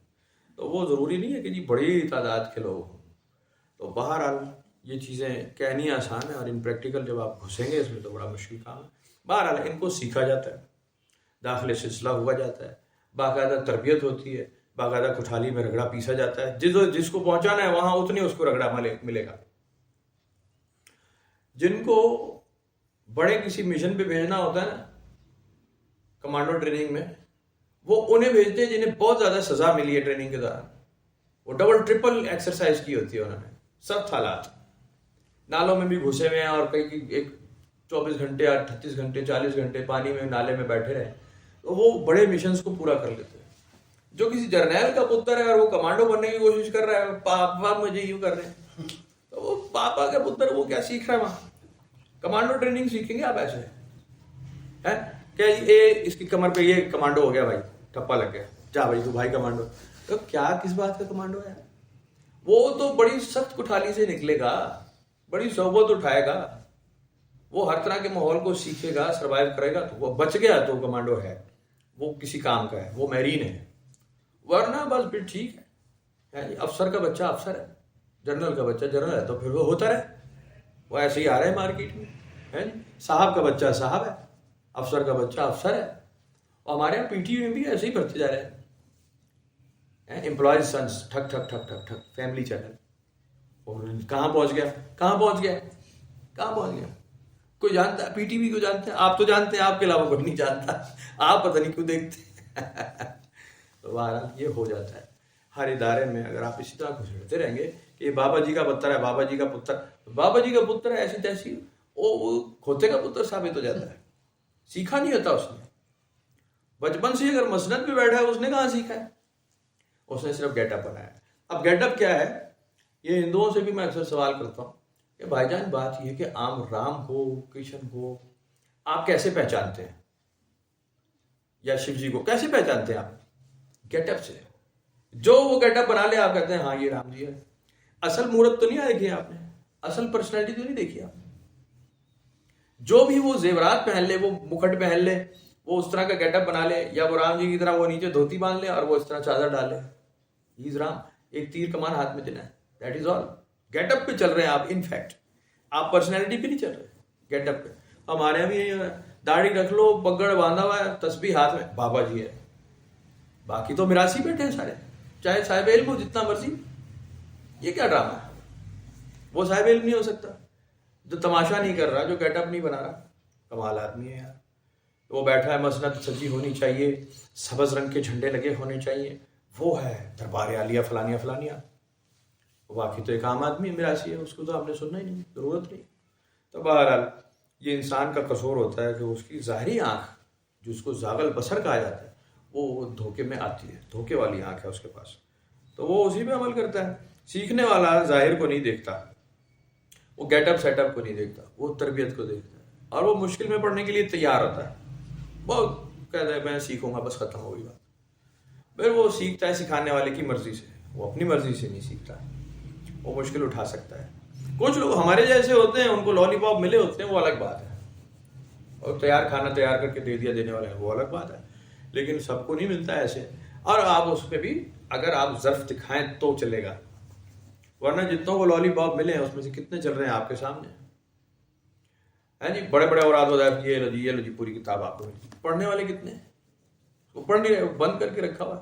Speaker 1: تو وہ ضروری نہیں ہے کہ جی بڑی تعداد کے لوگ ہوں. تو بہرحال یہ چیزیں کہنی آسان ہے، اور ان پریکٹیکل جب آپ گھسیں گے اس میں تو بڑا مشکل کام ہے. بہرحال ان کو سیکھا جاتا ہے، داخلے سلسلہ ہوا جاتا ہے، باقاعدہ تربیت ہوتی ہے، باقاعدہ کٹھالی میں رگڑا پیسا جاتا ہے. جس کو پہنچانا ہے وہاں اتنی اس کو رگڑا ملے گا. جن کو بڑے کسی مشن پہ بھیجنا ہوتا ہے نا کمانڈو ٹریننگ میں، وہ انہیں بھیجتے ہیں جنہیں بہت زیادہ سزا ملی ہے ٹریننگ کے دوران. وہ ڈبل ٹرپل ایکسرسائز کی ہوتی ہے انہوں نے، سخت حالات، نالوں میں بھی گھسے ہوئے ہیں، اور کئی ایک 24 گھنٹے 38 گھنٹے 40 گھنٹے پانی میں نالے میں بیٹھے رہے، تو وہ بڑے مشنز کو پورا کر لیتے ہیں. جو کسی جرنیل کا پتر ہے اور وہ کمانڈو بننے کی کوشش کر رہا ہے، پاپا مجھے یوں کر رہے ہیں، تو وہ پاپا کا پتر وہ کیا سیکھ رہا ہے وہاں؟ کمانڈو ٹریننگ سیکھیں گے آپ ایسے ہے کہ اس کی کمر پہ یہ کمانڈو ہو گیا بھائی، ٹھپا لگ گیا، جا بھائی تو بھائی کمانڈو. تو کیا کس بات کا کمانڈو ہے؟ وہ تو بڑی سخت کٹھالی سے نکلے گا، بڑی صحبت اٹھائے گا، وہ ہر طرح کے ماحول کو سیکھے گا، سروائیو کرے گا، تو وہ بچ گیا تو کمانڈو ہے، وہ کسی کام کا ہے، وہ میرین ہے. ورنہ بس پھر ٹھیک ہے، افسر کا بچہ افسر ہے، جنرل کا بچہ جنرل ہے، تو پھر وہ ہوتا رہے، وہ ایسے ہی آ رہا ہے مارکیٹ میں. ہے صاحب کا بچہ صاحب ہے، افسر کا بچہ افسر ہے. اور ہمارے یہاں پی ٹی وی میں بھی ایسے ہی بڑھتے جا رہے ہیں، امپلائیز سنس ٹھک ٹھک ٹھک ٹھک ٹھک، فیملی چینل. اور کہاں پہنچ گیا، کہاں پہنچ گیا، کہاں پہنچ گیا؟ کوئی جانتا ہے پی ٹی وی کو؟ جانتے ہیں آپ؟ تو جانتے ہیں، آپ کے علاوہ کوئی نہیں جانتا. آپ پتہ نہیں کیوں دیکھتے. تو بہرحال یہ ہو جاتا ہے ہر ادارے میں. اگر آپ اسی طرح گھسڑتے رہیں گے کہ یہ بابا جی کا پتر ہے، بابا جی کا پتر، بابا جی کا پتر ہے، ایسی تیسی، وہ کھوتے کا پتر ثابت ہو جاتا ہے. سیکھا نہیں ہوتا اس نے. بچپن سے اگر مسند پہ بیٹھا ہے، اس نے کہاں سیکھا ہے؟ اس نے صرف گیٹ اپ بنایا. اب گیٹ اپ کیا ہے؟ یہ ہندوؤں سے بھی میں اکثر سوال کرتا ہوں کہ بھائی جان بات یہ ہے کہ عام رام ہو، کرشن ہو، آپ کیسے پہچانتے ہیں؟ یا شیو جی کو کیسے پہچانتے ہیں آپ؟ گیٹ اپ سے. جو وہ گیٹ اپ بنا لے آپ کہتے ہیں ہاں یہ رام جی ہے. اصل مورت تو نہیں دیکھی آپ نے، اصل پرسنالٹی تو نہیں دیکھی آپ نے. جو بھی وہ زیورات پہن لے، وہ مکھٹ پہن لے، وہ اس طرح کا گیٹ اپ بنا لے، یا وہ رام جی کی طرح وہ نیچے دھوتی باندھ لے اور وہ اس طرح چادر ڈال لے، ہی از رام. ایک تیر کمان ہاتھ میں دینا ہے، that is all. Get up پہ چل رہے ہیں آپ. ان فیکٹ آپ پرسنالٹی پہ نہیں چل رہے، گیٹ اپ پہ. ہمارے یہاں بھی یہی ہے، داڑھی رکھ لو، پگڑ باندھا ہوا ہے، تسبیح ہاتھ میں، بابا جی ہے. باقی تو میراثی بیٹھے ہیں سارے، چاہے صاحب علم ہو جتنا مرضی. یہ کیا ڈرامہ ہے؟ وہ صاحب علم نہیں ہو سکتا جو تماشا نہیں کر رہا، جو گیٹ اپ نہیں بنا رہا. کمال آدمی ہے یار. وہ بیٹھا ہے، مسند سجی ہونی چاہیے، سبز رنگ کے جھنڈے لگے ہونے چاہیے، وہ ہے دربار عالیہ فلانیہ فلانیہ. باقی تو ایک عام آدمی میراثی ہے، اس کو تو آپ نے سننا ہی نہیں، ضرورت نہیں. تو بہرحال یہ انسان کا قصور ہوتا ہے کہ اس کی ظاہری آنکھ، جو اس کو زاغل بصر کہا جاتا ہے، وہ دھوکے میں آتی ہے، دھوکے والی آنکھ ہے اس کے پاس. تو وہ اسی پہ عمل کرتا ہے. سیکھنے والا ظاہر کو نہیں دیکھتا، وہ گیٹ اپ سیٹ اپ کو نہیں دیکھتا، وہ تربیت کو دیکھتا ہے. اور وہ مشکل میں پڑنے کے لیے تیار ہوتا ہے. بہت کہتا ہے میں سیکھوں گا، بس ختم ہو گئی بات. پھر وہ سیکھتا ہے سکھانے والے کی مرضی سے، وہ اپنی مرضی سے نہیں سیکھتا. وہ مشکل اٹھا سکتا ہے. کچھ لوگ ہمارے جیسے ہوتے ہیں، ان کو لالی پاپ ملے ہوتے ہیں، وہ الگ بات ہے. اور تیار کھانا تیار کر کے دے دیا دینے والے ہیں، وہ الگ بات ہے. لیکن سب کو نہیں ملتا ایسے. اور آپ اس پہ بھی اگر آپ ظرف دکھائیں تو چلے گا، ورنہ جتنوں کو لالی پاپ ملے ہیں اس میں سے کتنے چل رہے ہیں آپ کے سامنے ہیں جی. بڑے بڑے اوراد ہوتا ہے، یہ لو جی پوری کتاب آپ کو ملی. پڑھنے والے کتنے ہیں؟ وہ پڑھ نہیں رہے، بند کر کے رکھا ہوا.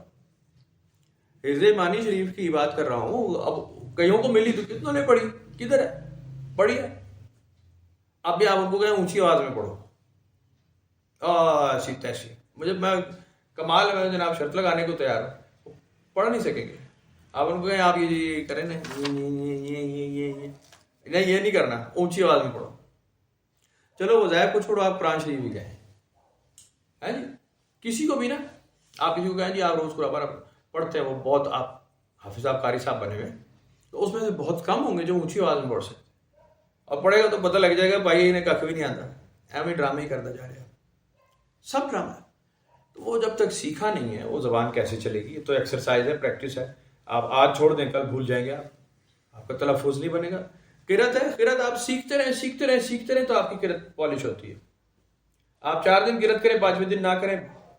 Speaker 1: حفظ معنی شریف کی بات کر رہا ہوں. اب کئیوں کو ملی تو کتنوں نے پڑھی؟ کدھر ہے؟ پڑھی ہے. اب بھی آپ ان کو کہیں اونچی آواز میں پڑھو، ایسی تیسی. میں کمال ہے، جناب شرط لگانے کو تیار ہوں، پڑھ نہیں سکیں گے. آپ ان کو کہیں آپ یہ کریں نہیں، یہ نہیں کرنا، اونچی آواز میں پڑھو. چلو وظائف کو چھوڑو، آپ قرآن شریف بھی کہیں ہے جی. کسی کو بھی نا، آپ کسی کو کہیں جی آپ روز قرآن پڑھتے ہیں، وہ بہت آپ حافظ صاحب قاری صاحب بنے ہوئے، تو اس میں سے بہت کم ہوں گے جو اونچی آواز میں پڑھ سکتے. اور پڑھے گا تو پتہ لگ جائے گا بھائی انہیں کخ بھی نہیں آتا، ایویں ڈرامے ہی کرتا جا رہا ہے، سب ڈرامہ ہے. تو وہ جب تک سیکھا نہیں ہے وہ زبان کیسے چلے گی؟ تو ایکسرسائز ہے، پریکٹس ہے. آپ آج چھوڑ دیں، کل بھول جائیں گے، آپ کا تلفظ نہیں بنے گا. قرت ہے، قرت آپ سیکھتے رہیں سیکھتے رہیں سیکھتے رہیں تو آپ کی قرت پالش ہوتی ہے. آپ 4 دن قرت کریں، 5ویں دن نہ کریں،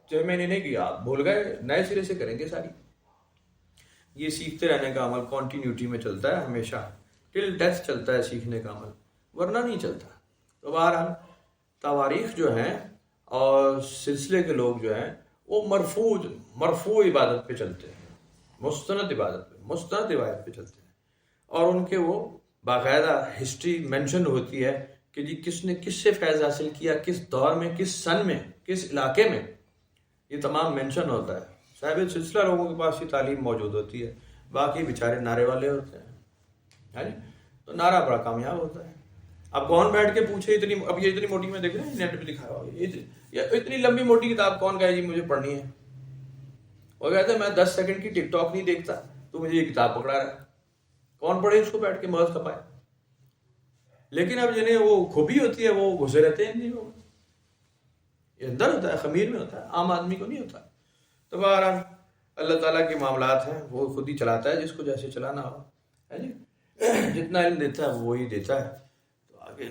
Speaker 1: 6 مہینے نہیں کیا، آپ بھول گئے، نئے سرے سے کریں گے ساری. یہ سیکھتے رہنے کا عمل کنٹینیوٹی میں چلتا ہے، ہمیشہ ٹل ڈیتھ چلتا ہے سیکھنے کا عمل، ورنہ نہیں چلتا. تو بہرحال تواریخ جو ہیں اور سلسلے کے لوگ جو ہیں وہ مرفوع عبادت پہ چلتے ہیں، مستند عبادت پہ، مستند روایت پہ چلتے ہیں. اور ان کے وہ باقاعدہ ہسٹری مینشن ہوتی ہے کہ جی کس نے کس سے فیض حاصل کیا، کس دور میں، کس سن میں، کس علاقے میں، یہ تمام مینشن ہوتا ہے. صاحب سلسلہ لوگوں کے پاس یہ تعلیم موجود ہوتی ہے. باقی بیچارے نعرے والے ہوتے ہیں، تو نعرہ بڑا کامیاب ہوتا ہے. اب کون بیٹھ کے پوچھے اب یہ اتنی موٹی میں دیکھ رہے ہیں نیٹ پہ دکھا رہا ہوں، اتنی لمبی موٹی کتاب کون کہے جی مجھے پڑھنی ہے؟ وہ کہتے ہیں میں 10 سیکنڈ کی ٹک ٹاک نہیں دیکھتا، تو مجھے یہ کتاب پکڑا رہا ہے. کون پڑھے اس کو بیٹھ کے مغز کھپائے؟ لیکن اب جنہیں وہ خوبی ہوتی ہے وہ گھسے رہتے ہیں نہیں، وہ یہ اندر ہوتا ہے، خمیر میں ہوتا ہے، عام آدمی کو نہیں ہوتا. تو بہرحال اللہ تعالیٰ کے معاملات ہیں، وہ خود ہی چلاتا ہے جس کو جیسے چلانا ہو، ہے جی. جتنا علم دیتا ہے وہ وہی دیتا ہے. تو آگے